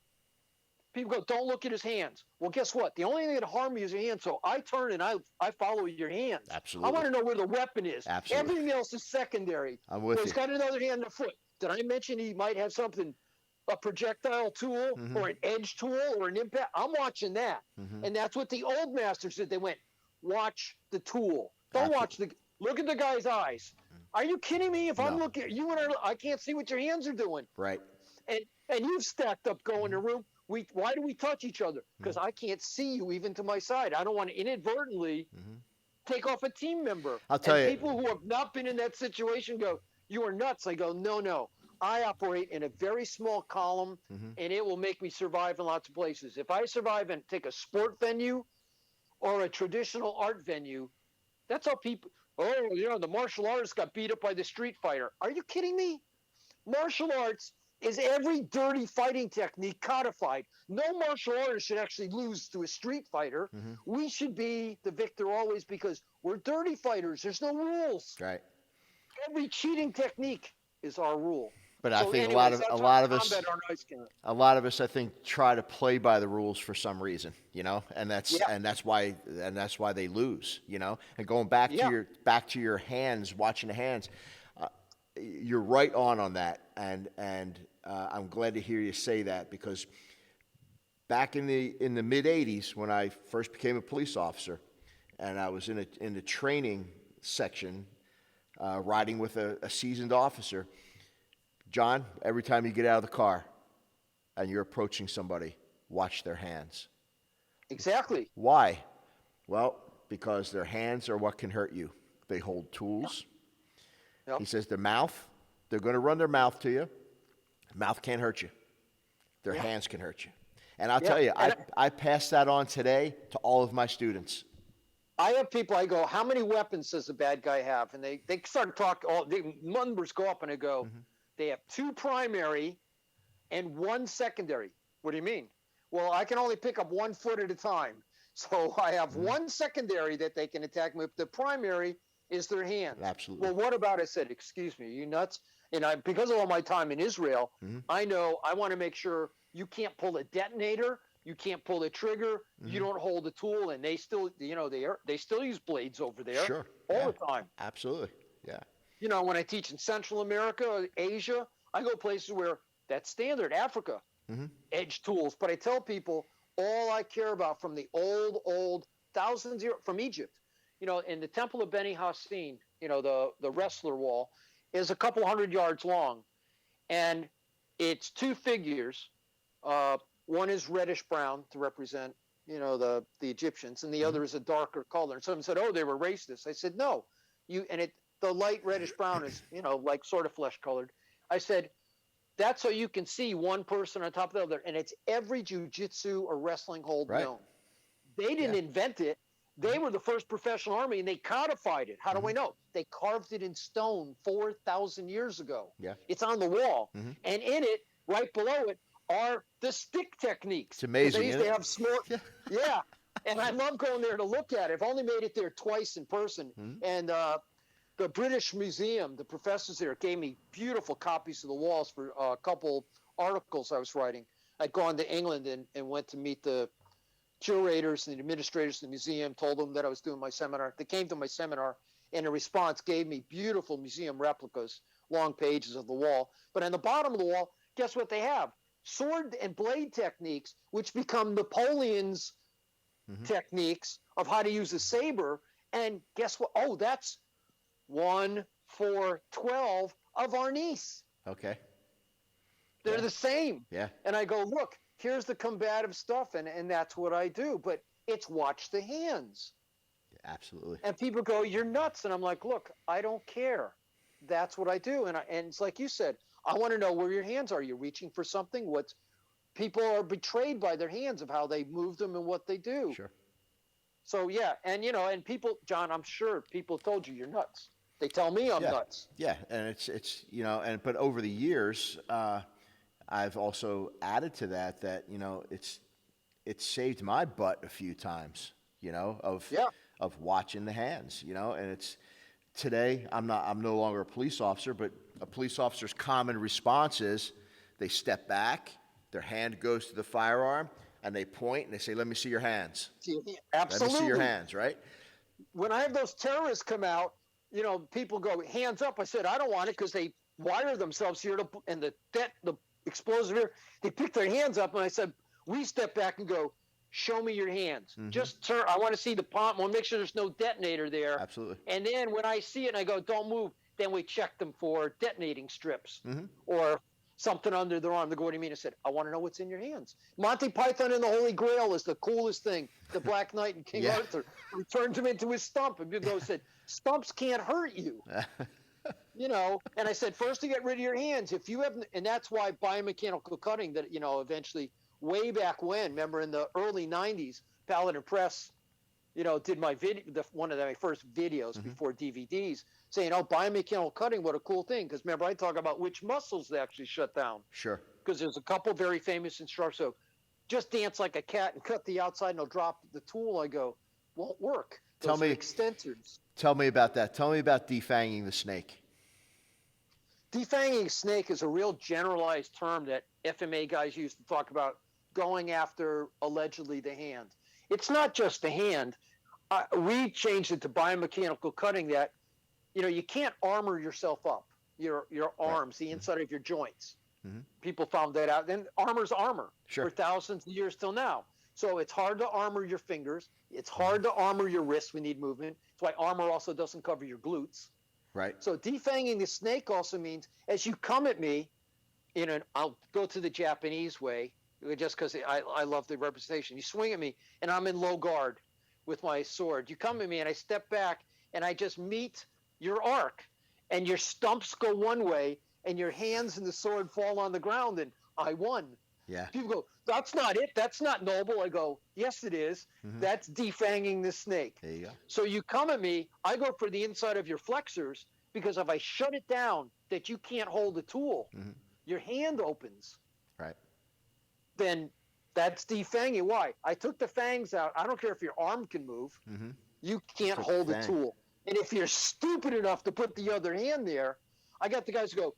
people go, don't look at his hands. Well, guess what? The only thing that harm me is your hands. So I turn and I follow your hands. Absolutely. I want to know where the weapon is. Absolutely. Everything else is secondary. I'm with so you. He's got another hand in the foot. Did I mention he might have something, a projectile tool or an edge tool or an impact? I'm watching that. And that's what the old masters did. They went, watch the tool. Don't watch look at the guy's eyes. Are you kidding me? If I'm looking at you and I can't see what your hands are doing. Right. And you've stacked up going to room. Why do we touch each other? Because I can't see you even to my side. I don't want to inadvertently take off a team member. I'll tell you. People who have not been in that situation go, you are nuts. I go, no. I operate in a very small column, and it will make me survive in lots of places. If I survive and take a sport venue or a traditional art venue, that's how people, the martial artist got beat up by the street fighter. Are you kidding me? Martial arts is every dirty fighting technique codified. No martial artist should actually lose to a street fighter. We should be the victor always because we're dirty fighters. There's no rules. Right. Every cheating technique is our rule. But I think a lot of us, a lot of us, I think, try to play by the rules for some reason, and that's why they lose, And going back to your hands, watching the hands, you're right on that, and I'm glad to hear you say that because back in the mid '80s when I first became a police officer, and I was in the training section, riding with a seasoned officer. John, every time you get out of the car and you're approaching somebody, watch their hands. Exactly. Why? Well, because their hands are what can hurt you. They hold tools. He says their mouth, they're going to run their mouth to you. Mouth can't hurt you. Their hands can hurt you. And I'll tell you, I pass that on today to all of my students. I have people, I go, how many weapons does the bad guy have? And they start talking, the numbers go up and I go, they have 2 primary and 1 secondary. What do you mean? Well, I can only pick up 1 foot at a time. So I have 1 secondary that they can attack me. The primary is their hands. Absolutely. Well, what about, I said, excuse me, are you nuts? And because of all my time in Israel, I know I want to make sure you can't pull a detonator, you can't pull the trigger, you don't hold the tool, and they still, they still use blades over there all the time. Absolutely, yeah. When I teach in Central America, Asia, I go places where that's standard. Africa, edge tools. But I tell people all I care about from the old thousands years from Egypt, in the Temple of Beni Hassin, the wrestler wall is a couple 100 yards long, and it's 2 figures. One is reddish brown to represent, the Egyptians, and the other is a darker color. And someone said, "Oh, they were racist." I said, "No, the light reddish brown is, like sort of flesh colored." I said, that's so you can see one person on top of the other, and it's every jiu-jitsu or wrestling hold known. They didn't invent it. They were the first professional army, and they codified it. How do I know? They carved it in stone 4,000 years ago. Yeah. It's on the wall. And in it, right below it, are the stick techniques. It's amazing. They used to have small, and I love going there to look at it. I've only made it there twice in person, and the British Museum, the professors there gave me beautiful copies of the walls for a couple articles I was writing. I'd gone to England and went to meet the curators and the administrators of the museum, told them that I was doing my seminar. They came to my seminar, and in response gave me beautiful museum replicas, long pages of the wall. But on the bottom of the wall, guess what they have? Sword and blade techniques, which become Napoleon's techniques of how to use a saber. And guess what? Oh, that's 1, 4, 12 of Arnis. Okay. They're the same. Yeah. And I go, look, here's the combative stuff, and that's what I do. But it's watch the hands. Absolutely. And people go, you're nuts. And I'm like, look, I don't care. That's what I do. And it's like you said, I want to know where your hands are. You're reaching for something. People are betrayed by their hands of how they move them and what they do. Sure. So, yeah. And, and people, John, I'm sure people told you you're nuts. They tell me I'm nuts. Yeah. And it's but over the years, I've also added to that, it's saved my butt a few times, of watching the hands, and today I'm no longer a police officer, but a police officer's common response is they step back, their hand goes to the firearm, And they point and they say, let me see your hands. Absolutely. Let me see your hands, right? When I have those terrorists come out, people go, hands up. I said, I don't want it, because they wire themselves here and the explosive here, they pick their hands up. And I said, we step back and go, show me your hands. Just turn. I want to see the palm. I want to make sure there's no detonator there. Absolutely. And then when I see it and I go, don't move, then we check them for detonating strips or something under their arm. They go, what do you mean? I said, I want to know what's in your hands. Monty Python and the Holy Grail is the coolest thing. The Black Knight and King Arthur. He turned him into his stump. And people said, stumps can't hurt you. And I said, first to get rid of your hands. If you have, and that's why biomechanical cutting that, eventually way back when, remember in the early 90s, Paladin Press, did my video, one of my first videos before DVDs, saying, oh, biomechanical cutting, what a cool thing. Because remember, I talk about which muscles they actually shut down. Sure. Because there's a couple very famous instructors. So just dance like a cat and cut the outside and I'll drop the tool. I go, won't work. Those are extensors. Tell me about that. Tell me about defanging the snake. Defanging a snake is a real generalized term that FMA guys use to talk about going after allegedly the hand. It's not just the hand. We changed it to biomechanical cutting that, you can't armor yourself up, your arms, the inside of your joints. People found that out. Then armor's armor for thousands of years till now. So it's hard to armor your fingers. It's hard to armor your wrists. We need movement. That's why armor also doesn't cover your glutes. Right. So defanging the snake also means as you come at me, I'll go to the Japanese way just because I love the representation. You swing at me and I'm in low guard with my sword. You come at me and I step back and I just meet your arc and your stumps go one way and your hands and the sword fall on the ground and I won. Yeah. People go, that's not it. That's not noble. I go, yes, it is. That's defanging the snake. There you go. So you come at me, I go for the inside of your flexors because if I shut it down that you can't hold the tool, your hand opens. Right. Then that's defanging. Why? I took the fangs out. I don't care if your arm can move. You can't hold the tool. And if you're stupid enough to put the other hand there, I got the guys who go,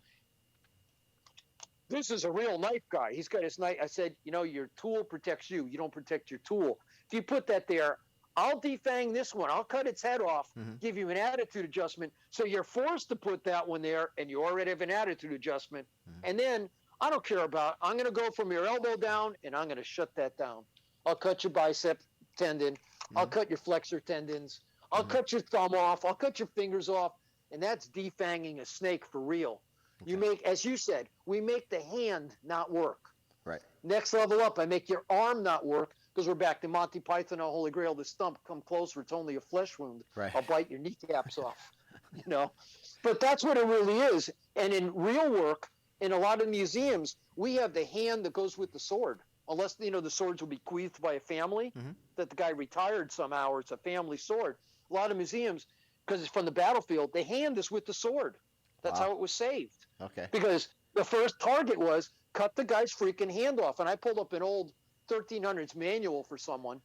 this is a real knife guy. He's got his knife. I said, your tool protects you. You don't protect your tool. If you put that there, I'll defang this one. I'll cut its head off, give you an attitude adjustment. So you're forced to put that one there, and you already have an attitude adjustment. And then I don't care about, I'm going to go from your elbow down, and I'm going to shut that down. I'll cut your bicep tendon. I'll cut your flexor tendons. I'll cut your thumb off. I'll cut your fingers off. And that's defanging a snake for real. You make, as you said, we make the hand not work. Right. Next level up, I make your arm not work because we're back to Monty Python and Holy Grail. The stump, come closer. It's only a flesh wound. Right. I'll bite your kneecaps off. But that's what it really is. And in real work, in a lot of museums, we have the hand that goes with the sword. Unless, the swords will be bequeathed by a family that the guy retired somehow, or it's a family sword. A lot of museums, because it's from the battlefield, the hand is with the sword. That's how it was saved. Okay. Because the first target was cut the guy's freaking hand off. And I pulled up an old 1300s manual for someone,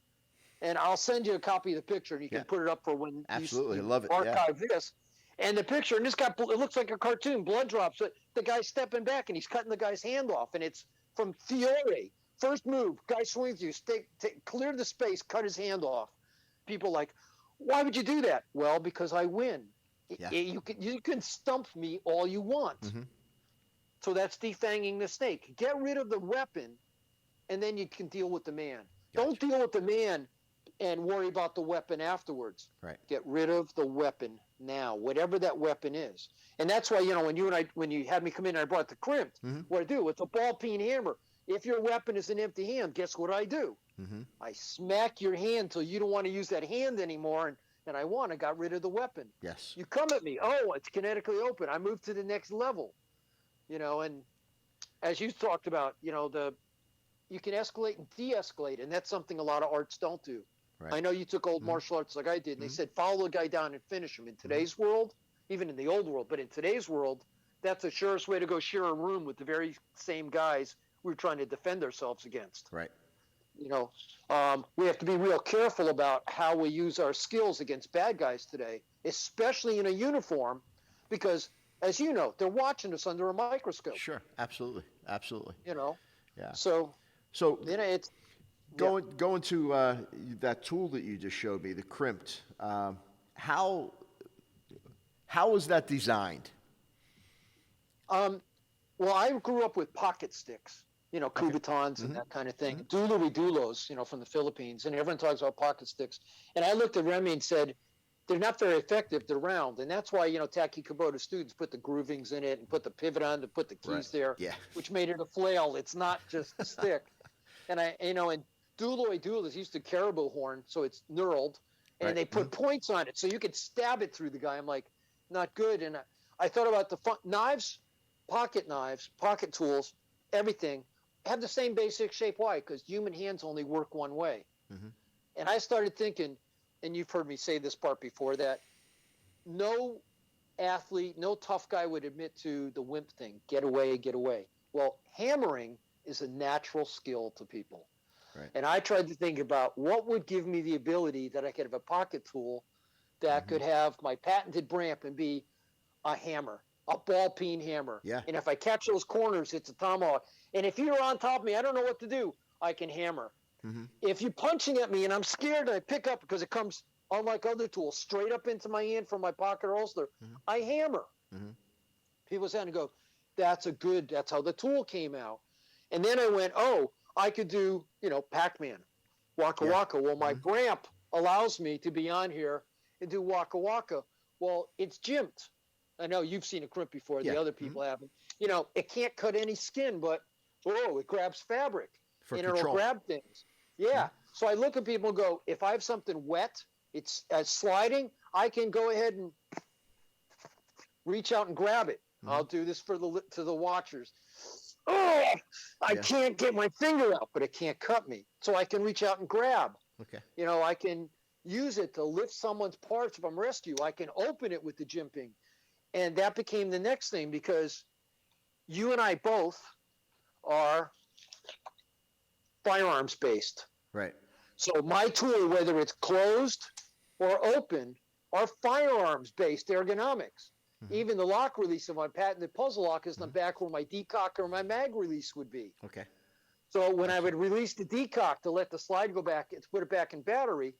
and I'll send you a copy of the picture, and you can put it up for when Absolutely. you Love it. archive this. And the picture, and this guy, it looks like a cartoon, blood drops. The guy's stepping back, and he's cutting the guy's hand off. And it's from Fiore. First move, guy swings you, clear the space, cut his hand off. People like, why would you do that? Well, because I win. Yeah. You can stump me all you want. So that's defanging the snake. Get rid of the weapon, and then you can deal with the man. Gotcha. Don't deal with the man and worry about the weapon afterwards. Right. Get rid of the weapon now, whatever that weapon is. And that's why, when you had me come in and I brought the crimp, what I do, it's a ball peen hammer. If your weapon is an empty hand, guess what I do? I smack your hand till you don't want to use that hand anymore, and I won. I got rid of the weapon. Yes. You come at me. Oh, it's kinetically open. I move to the next level. And as you talked about, you can escalate and de-escalate, and that's something a lot of arts don't do. Right. I know you took old martial arts like I did, and they said follow the guy down and finish him. In today's world, even in the old world, but in today's world, that's the surest way to go share a room with the very same guys we're trying to defend ourselves against. Right. We have to be real careful about how we use our skills against bad guys today, especially in a uniform, because, as you know, they're watching us under a microscope. Sure. Absolutely. Absolutely. Yeah. So it's Going to that tool that you just showed me, the crimped. How was that designed? Well, I grew up with pocket sticks, Kubitons and that kind of thing. Dulos, from the Philippines, and everyone talks about pocket sticks. And I looked at Remy and said, they're not very effective. They're round, and that's why Taki Kubota students put the groovings in it and put the pivot on to put the keys there, which made it a flail. It's not just a stick. And and Dulos used to caribou horn, so it's knurled, and they put points on it, so you could stab it through the guy. I'm like, not good. And I thought about the knives, pocket tools, everything have the same basic shape. Why? Because human hands only work one way. And I started thinking, and you've heard me say this part before, that no athlete, no tough guy would admit to the wimp thing, get away. Well, hammering is a natural skill to people. Right. And I tried to think about what would give me the ability that I could have a pocket tool that could have my patented Bram and be a hammer, a ball peen hammer. Yeah. And if I catch those corners, it's a tomahawk. And if you're on top of me, I don't know what to do, I can hammer. If you're punching at me and I'm scared and I pick up because it comes, unlike other tools, straight up into my hand from my pocket or holster, I hammer. People stand and go, that's how the tool came out. And then I went, I could do, Pac-Man, Waka Waka. Well, my Bram allows me to be on here and do Waka Waka. Well, it's jimped. I know you've seen a crimp before. The other people haven't. It can't cut any skin, but, it grabs fabric. And it'll grab things. Yeah. So I look at people and go, if I have something wet, it's sliding, I can go ahead and reach out and grab it. I'll do this to the watchers. I can't get my finger out, but it can't cut me. So I can reach out and grab. Okay. I can use it to lift someone's parts from rescue. I can open it with the jimping. And that became the next thing, because you and I both are firearms based. Right. So my tool, whether it's closed or open, are firearms based ergonomics. Even the lock release of my patented puzzle lock is in the back where my decock or my mag release would be. Okay. So when I would release the decock to let the slide go back and put it back in battery,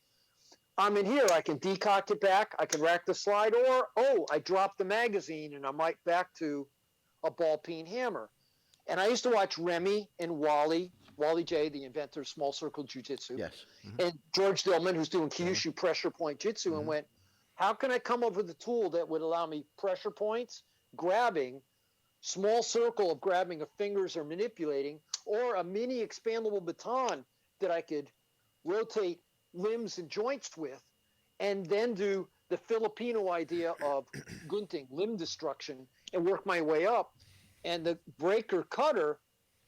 I'm in here. I can decock it back. I can rack the slide, or I drop the magazine and I'm right back to a ball peen hammer. And I used to watch Remy and Wally J, the inventor of small circle jiu-jitsu. Yes. And George Dillman, who's doing Kyushu pressure point jitsu, and went, how can I come up with a tool that would allow me pressure points, grabbing, small circle of grabbing of fingers or manipulating, or a mini expandable baton that I could rotate limbs and joints with, and then do the Filipino idea of gunting, limb destruction, and work my way up. And the breaker cutter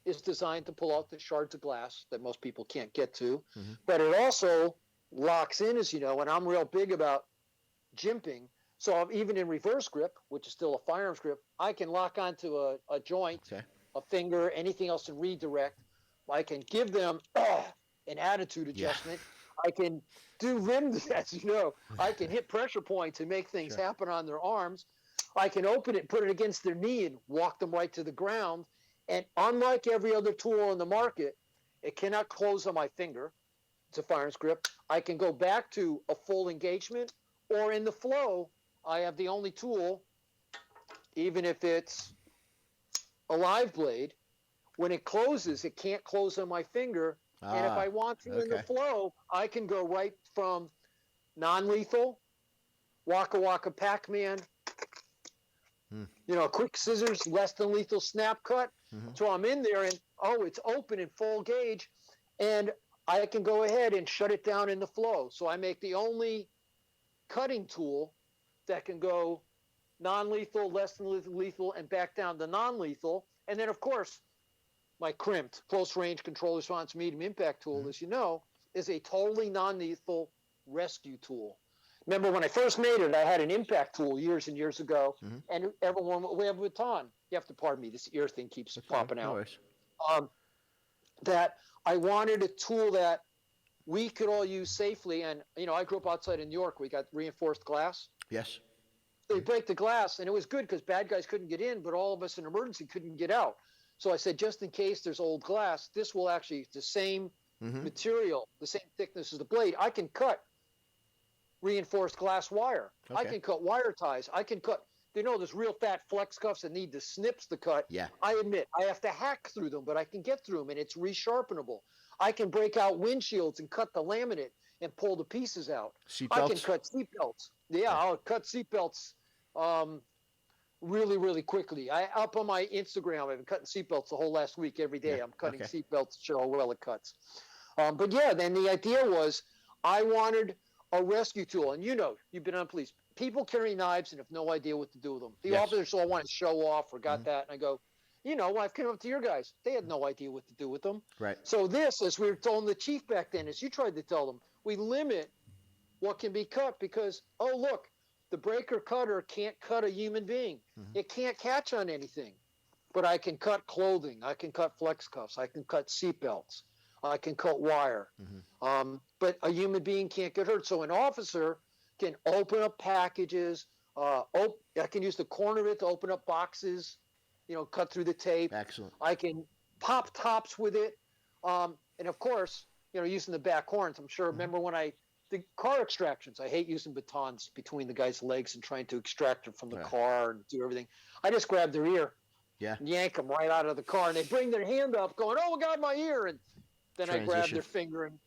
is designed to pull out the shards of glass that most people can't get to. But it also locks in, as you know, and I'm real big about jimping. So even in reverse grip, which is still a firearms grip, I can lock onto a joint, a finger, anything else, and redirect. I can give them an attitude adjustment. I can do limb, as you know. I can hit pressure points and make things happen on their arms. I can open it, put it against their knee, and walk them right to the ground. And unlike every other tool on the market, it cannot close on my finger. It's a firearms grip. I can go back to a full engagement, or in the flow, I have the only tool, even if it's a live blade, when it closes, it can't close on my finger. And if I want to in the flow, I can go right from non-lethal, Waka Waka Pac-Man, quick scissors, less than lethal snap cut. So I'm in there and, it's open in full gauge, and I can go ahead and shut it down in the flow. So I make the only cutting tool that can go non-lethal, less than lethal, and back down to non-lethal. And then, of course, my crimped close range control response medium impact tool, as you know, is a totally non-lethal rescue tool. Remember when I first made it, I had an impact tool years and years ago, and everyone would have a baton. You have to pardon me, this ear thing keeps popping out. That I wanted a tool that we could all use safely. And, I grew up outside in New York. We got reinforced glass. Yes. They break the glass, and it was good because bad guys couldn't get in, but all of us in emergency couldn't get out. So I said, just in case there's old glass, this will actually, it's the same material, the same thickness as the blade. I can cut reinforced glass wire. I can cut wire ties. I can cut, there's real fat flex cuffs that need the snips to cut. Yeah. I admit, I have to hack through them, but I can get through them, and it's resharpenable. I can break out windshields and cut the laminate and pull the pieces out. I can cut seat belts. Yeah, I'll cut seat belts really, really quickly. Up on my Instagram, I've been cutting seat belts the whole last week. Every day I'm cutting seat belts to show how well it cuts. But yeah, then the idea was I wanted a rescue tool. And you've been on police. People carry knives and have no idea what to do with them. The officers all want to show off or got that. And I go, I've come up to your guys. They had no idea what to do with them. Right. So this, as we were telling the chief back then, as you tried to tell them, we limit what can be cut because, look, the breaker cutter can't cut a human being. It can't catch on anything. But I can cut clothing. I can cut flex cuffs. I can cut seat belts. I can cut wire. But a human being can't get hurt. So an officer can open up packages. I can use the corner of it to open up boxes, cut through the tape. Excellent. I can pop tops with it. And of course, using the back horns. I'm sure, remember when the car extractions, I hate using batons between the guy's legs and trying to extract them from the car and do everything. I just grab their ear and yank them right out of the car. And they bring their hand up going, oh, God, my ear. And then I grab their finger and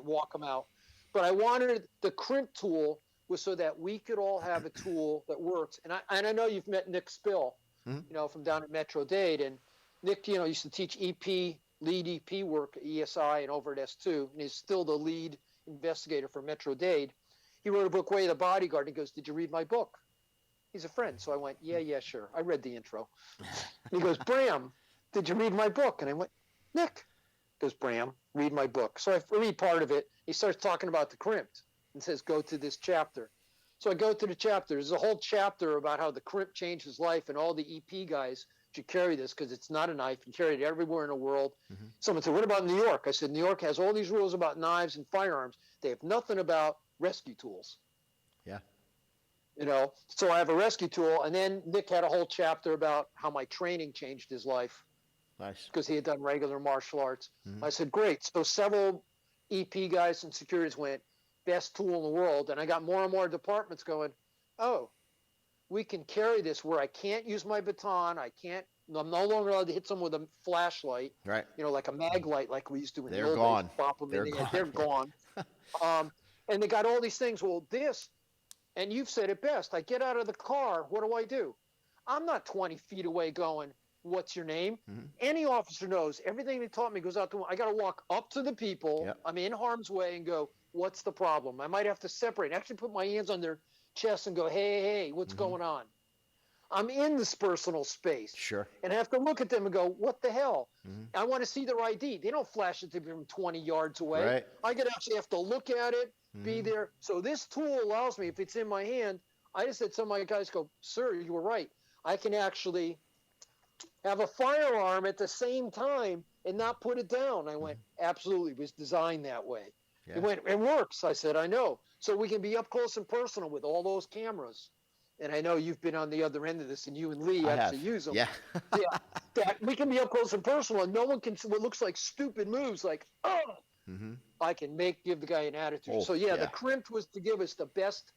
walk them out. But I wanted the crimp tool was so that we could all have a tool that works. And I know you've met Nick Spill, from down at Metro Dade. And Nick, used to teach lead EP work at ESI and over at S2. And he's still the lead investigator for Metro Dade. He wrote a book, Way of the Bodyguard. And he goes, did you read my book? He's a friend. So I went, yeah, sure. I read the intro. And he goes, Bram, did you read my book? And I went, Nick. Goes, Bram, read my book. So I read part of it. He starts talking about the crimped and says, go to this chapter. So I go to the chapter. There's a whole chapter about how the crimp changed his life, and all the EP guys should carry this because it's not a knife. You carry it everywhere in the world. Someone said, what about New York? I said, New York has all these rules about knives and firearms. They have nothing about rescue tools. Yeah. So I have a rescue tool. And then Nick had a whole chapter about how my training changed his life. Nice. Because he had done regular martial arts. I said, great. So several EP guys and securities went, best tool in the world. And I got more and more departments going, we can carry this where I can't use my baton. I'm no longer allowed to hit someone with a flashlight. Right. Like a mag light like we used to in the They're old gone. days. Bop them They're in the gone. head. They're gone. And they got all these things. Well, and you've said it best. I get out of the car. What do? I'm not 20 feet away going, what's your name? Any officer knows everything they taught me goes out to. I got to walk up to the people. Yep. I'm in harm's way and go, what's the problem? I might have to separate, actually put my hands on their chest and go, hey, what's going on? I'm in this personal space. Sure. And I have to look at them and go, what the hell? I want to see their ID. They don't flash it to me from 20 yards away. Right. I could actually have to look at it, be there. So this tool allows me, if it's in my hand, I just had some of my guys go, sir, you were right. I can actually have a firearm at the same time and not put it down. I went, absolutely, it was designed that way. Yeah. He went, it works. I said, I know. So we can be up close and personal with all those cameras. And I know you've been on the other end of this, and you and Lee actually use them. Yeah. That we can be up close and personal, and no one can see what looks like stupid moves, like, I can give the guy an attitude. So the crimped was to give us the best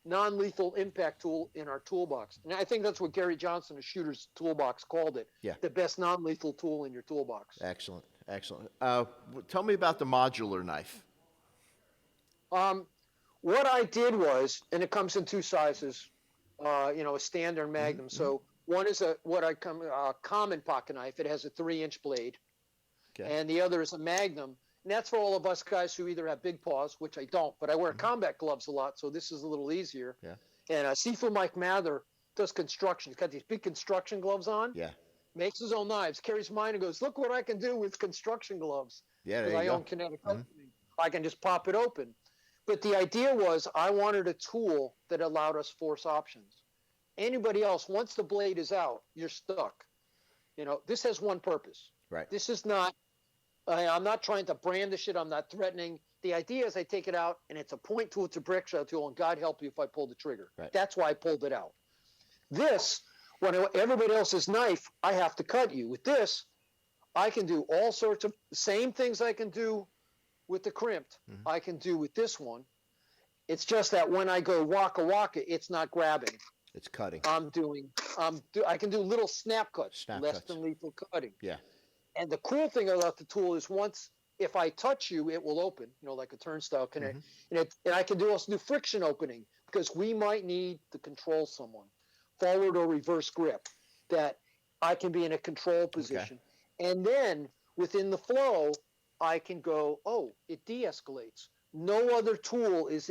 non-lethal impact tool in our toolbox. And I think that's what Gary Johnson, a shooter's toolbox, called it. Yeah. The best non-lethal tool in your toolbox. Excellent. Tell me about the modular knife. What I did was, and it comes in two sizes, a standard magnum. So one is a common pocket knife. It has a 3-inch blade. Okay. And the other is a magnum. And that's for all of us guys who either have big paws, which I don't, but I wear combat gloves a lot, so this is a little easier. Yeah. And Sifu Mike Mather does construction. He's got these big construction gloves on. Yeah. Makes his own knives, carries mine and goes, look what I can do with construction gloves. Yeah, there you go. I own Kinetic Company. I can just pop it open. But the idea was I wanted a tool that allowed us force options. Anybody else, once the blade is out, you're stuck. This has one purpose. Right. This is not, I'm not trying to brandish it. I'm not threatening. The idea is I take it out, and it's a point tool, it's a brick shot tool, and God help you if I pull the trigger. Right. That's why I pulled it out. This, when everybody else's knife, I have to cut you. With this, I can do all sorts of same things I can do with the crimped, I can do with this one. It's just that when I go waka waka, it's not grabbing. It's cutting. I can do little snap cuts, less than lethal cutting. Yeah. And the cool thing about the tool is if I touch you, it will open, like a turnstile. And I can also do friction opening, because we might need to control someone, forward or reverse grip, that I can be in a control position. Okay. And then within the flow, I can go, it de-escalates. No other tool is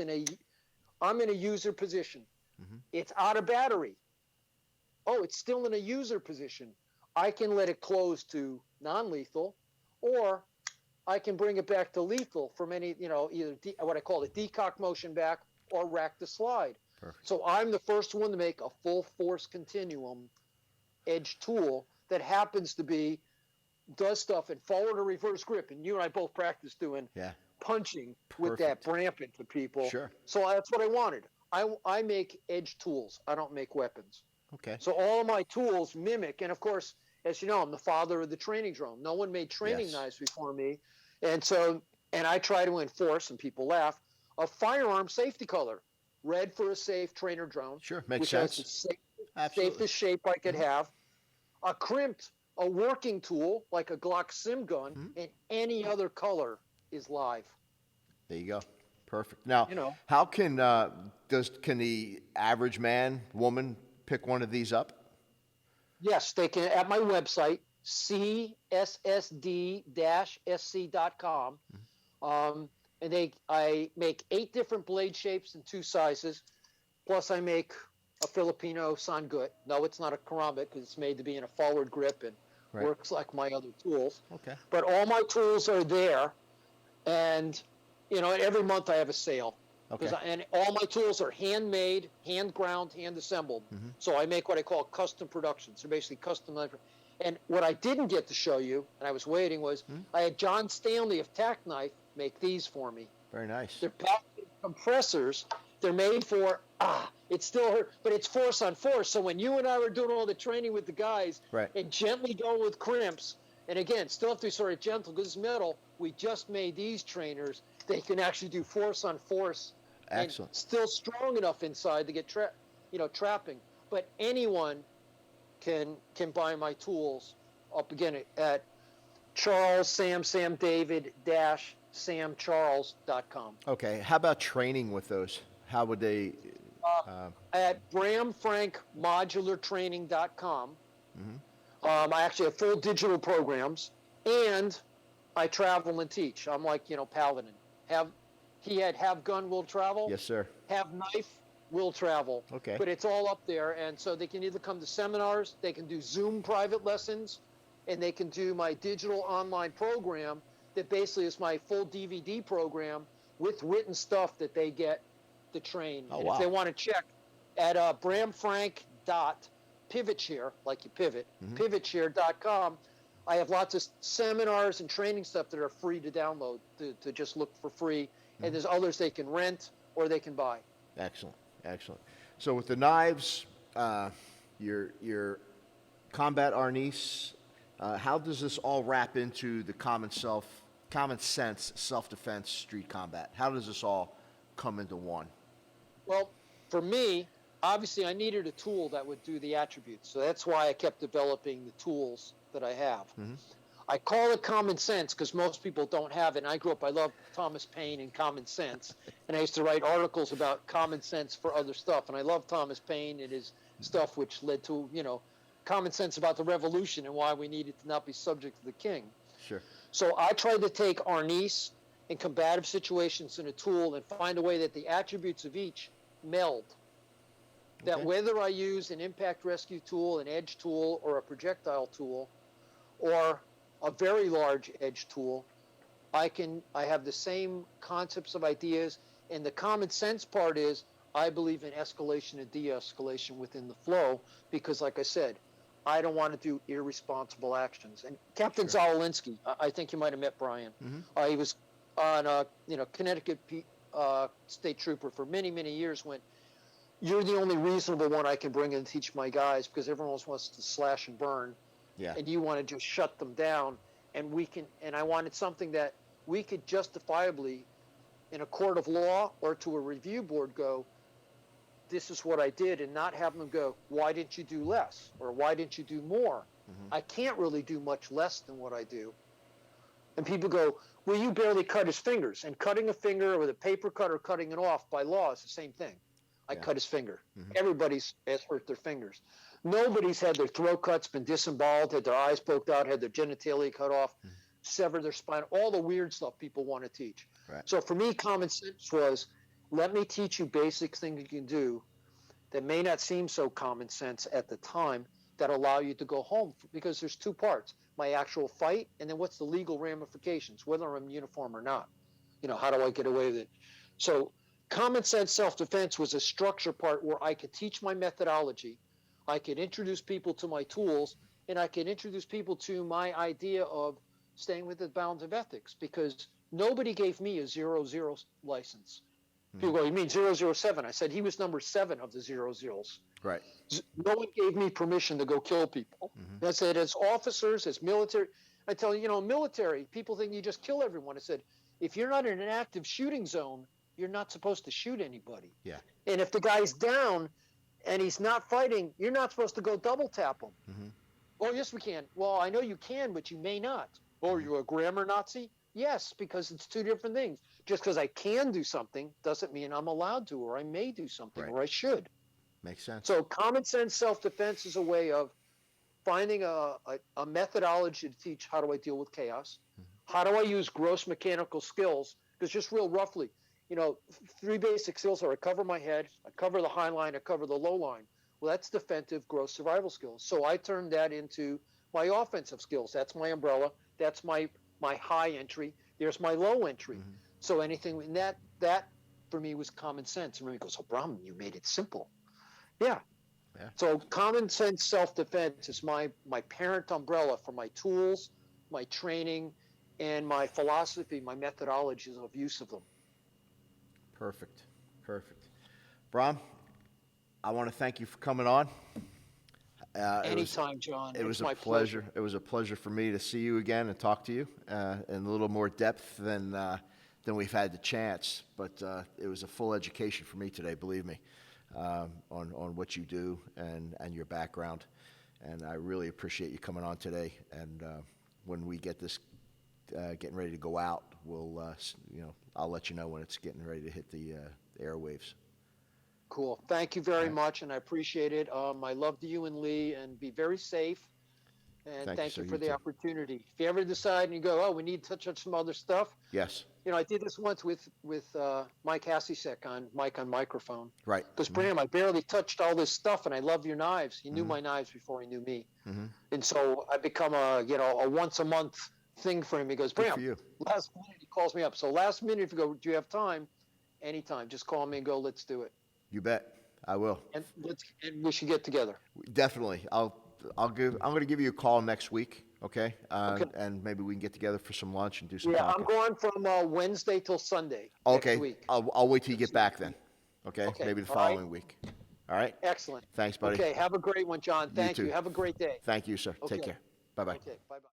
I'm in a user position. It's out of battery. It's still in a user position. I can let it close to non-lethal, or I can bring it back to lethal from any, either what I call the decock motion back or rack to slide. Perfect. So I'm the first one to make a full force continuum edge tool that happens to does stuff in forward or reverse grip. And you and I both practice doing punching with that Bram into people. Sure. So that's what I wanted. I make edge tools. I don't make weapons. Okay. So all of my tools mimic, and of course, as you know, I'm the father of the training drone. No one made training knives before me. And I try to enforce, and people laugh, a firearm safety color. Red for a safe trainer drone. Sure, makes sense. Has the safest shape I could have. A crimped, a working tool, like a Glock sim gun, and any other color is live. There you go. Perfect. Now, how can the average man, woman pick one of these up? Yes, they can at my website, cssd-sc.com. And I make 8 different blade shapes in 2 sizes. Plus, I make a Filipino sangut. No, it's not a karambit, because it's made to be in a forward grip and works like my other tools. Okay. But all my tools are there, and every month I have a sale. Okay. And all my tools are handmade, hand ground, hand assembled. So I make what I call custom productions. They're basically custom. And what I didn't get to show you, and I was waiting, was I had John Stanley of Tack Knife make these for me. Very nice. They're patented compressors. They're made for, it still hurt, but it's force on force. So when you and I were doing all the training with the guys and gently going with crimps, and again, still have to be sort of gentle because it's metal, we just made these trainers. They can actually do force on force. Excellent. And still strong enough inside to get trapping. But anyone can buy my tools up again at samdavid-samcharles.com. Okay. How about training with those? How would they? At bramfrankmodulartraining.com. I actually have full digital programs, and I travel and teach. I'm like, Paladin. Have gun, will travel. Yes, sir. Have knife, will travel. Okay. But it's all up there, and so they can either come to seminars, they can do Zoom private lessons, and they can do my digital online program that basically is my full DVD program with written stuff that they get to train. Oh, and if they want to check at bramfrank.pivotshare, like you pivot, pivotshare.com, I have lots of seminars and training stuff that are free to download, to just look for free. And there's others they can rent or they can buy. Excellent. So with the knives, your combat arnis, how does this all wrap into the common sense self-defense street combat? How does this all come into one? Well, for me, obviously I needed a tool that would do the attributes. So that's why I kept developing the tools that I have. I call it common sense because most people don't have it. And I love Thomas Paine and common sense. And I used to write articles about common sense for other stuff. And I love Thomas Paine and his stuff, which led to, common sense about the revolution and why we needed to not be subject to the king. Sure. So I tried to take arnis in combative situations in a tool and find a way that the attributes of each meld. That whether I use an impact rescue tool, an edge tool, or a projectile tool, or a very large edge tool, I have the same concepts of ideas, and the common sense part is I believe in escalation and de-escalation within the flow because, like I said, I don't want to do irresponsible actions. And Captain Zawolinsky, I think you might have met Brian. He was on Connecticut state trooper for many, many years. When you're the only reasonable one I can bring in and teach my guys because everyone else wants to slash and burn. Yeah. And you want to just shut them down. and I wanted something that we could justifiably, in a court of law or to a review board, go, this is what I did, and not have them go, why didn't you do less? Or why didn't you do more? I can't really do much less than what I do. And people go, well, you barely cut his fingers. And cutting a finger with a paper cut or cutting it off by law is the same thing. I cut his finger. Everybody's has hurt their fingers. Nobody's had their throat cuts, been disemboweled, had their eyes poked out, had their genitalia cut off, severed their spine, all the weird stuff people want to teach. Right. So for me, common sense was, let me teach you basic things you can do that may not seem so common sense at the time, that allow you to go home, because there's two parts: my actual fight, and then what's the legal ramifications, whether I'm in uniform or not. How do I get away with it? So common sense self-defense was a structure part where I could teach my methodology, I could introduce people to my tools, and I could introduce people to my idea of staying with the bounds of ethics, because nobody gave me a 00 license. People go, you mean 007? I said, he was number 7 of the 00s. Right. No one gave me permission to go kill people. I said, as officers, as military, I tell you, military, people think you just kill everyone. I said, if you're not in an active shooting zone, you're not supposed to shoot anybody. Yeah. And if the guy's down and he's not fighting, you're not supposed to go double tap him. Oh, yes, we can. Well, I know you can, but you may not. Oh, are you a grammar Nazi? Yes, because it's two different things. Just because I can do something doesn't mean I'm allowed to, or I may do something, or I should. Makes sense. So common sense self-defense is a way of finding a methodology to teach, how do I deal with chaos? How do I use gross mechanical skills? Because just real roughly, 3 basic skills are: I cover my head, I cover the high line, I cover the low line. Well, that's defensive gross survival skills. So I turned that into my offensive skills. That's my umbrella. That's my high entry. There's my low entry. So anything in that for me was common sense. And Remy goes, oh, Bram, you made it simple. Yeah. So common sense self-defense is my parent umbrella for my tools, my training, and my philosophy, my methodologies of use of them. Perfect. Bram, I want to thank you for coming on. Anytime, John. It was my a pleasure. It was a pleasure for me to see you again and talk to you in a little more depth than we've had the chance. But it was a full education for me today, believe me, on what you do and your background. And I really appreciate you coming on today. And when we get this getting ready to go out, I'll let you know when it's getting ready to hit the airwaves. Cool. Thank you very much, and I appreciate it. My love to you and Lee, and be very safe. And thank you for the opportunity. If you ever decide and you go, oh, we need to touch on some other stuff. Yes. I did this once with Mike Hasisek on microphone. Right. Because Bram, I barely touched all this stuff, and I love your knives. He knew my knives before he knew me. And so I become a once a month thing for him. He goes, Bram, last minute he calls me up. So last minute, if you go, do you have time? Anytime. Just call me and go, let's do it. You bet. I will. And we should get together. Definitely. I'm going to give you a call next week. Okay. And maybe we can get together for some lunch and do some talking. I'm going from Wednesday till Sunday. Okay. Next week. I'll wait till you get back then. Okay. Maybe the following week. All right. Excellent. Thanks, buddy. Okay. Have a great one, John. Thank you. too. Have a great day. Thank you, sir. Okay. Take care. Bye-bye. Okay. Bye-bye.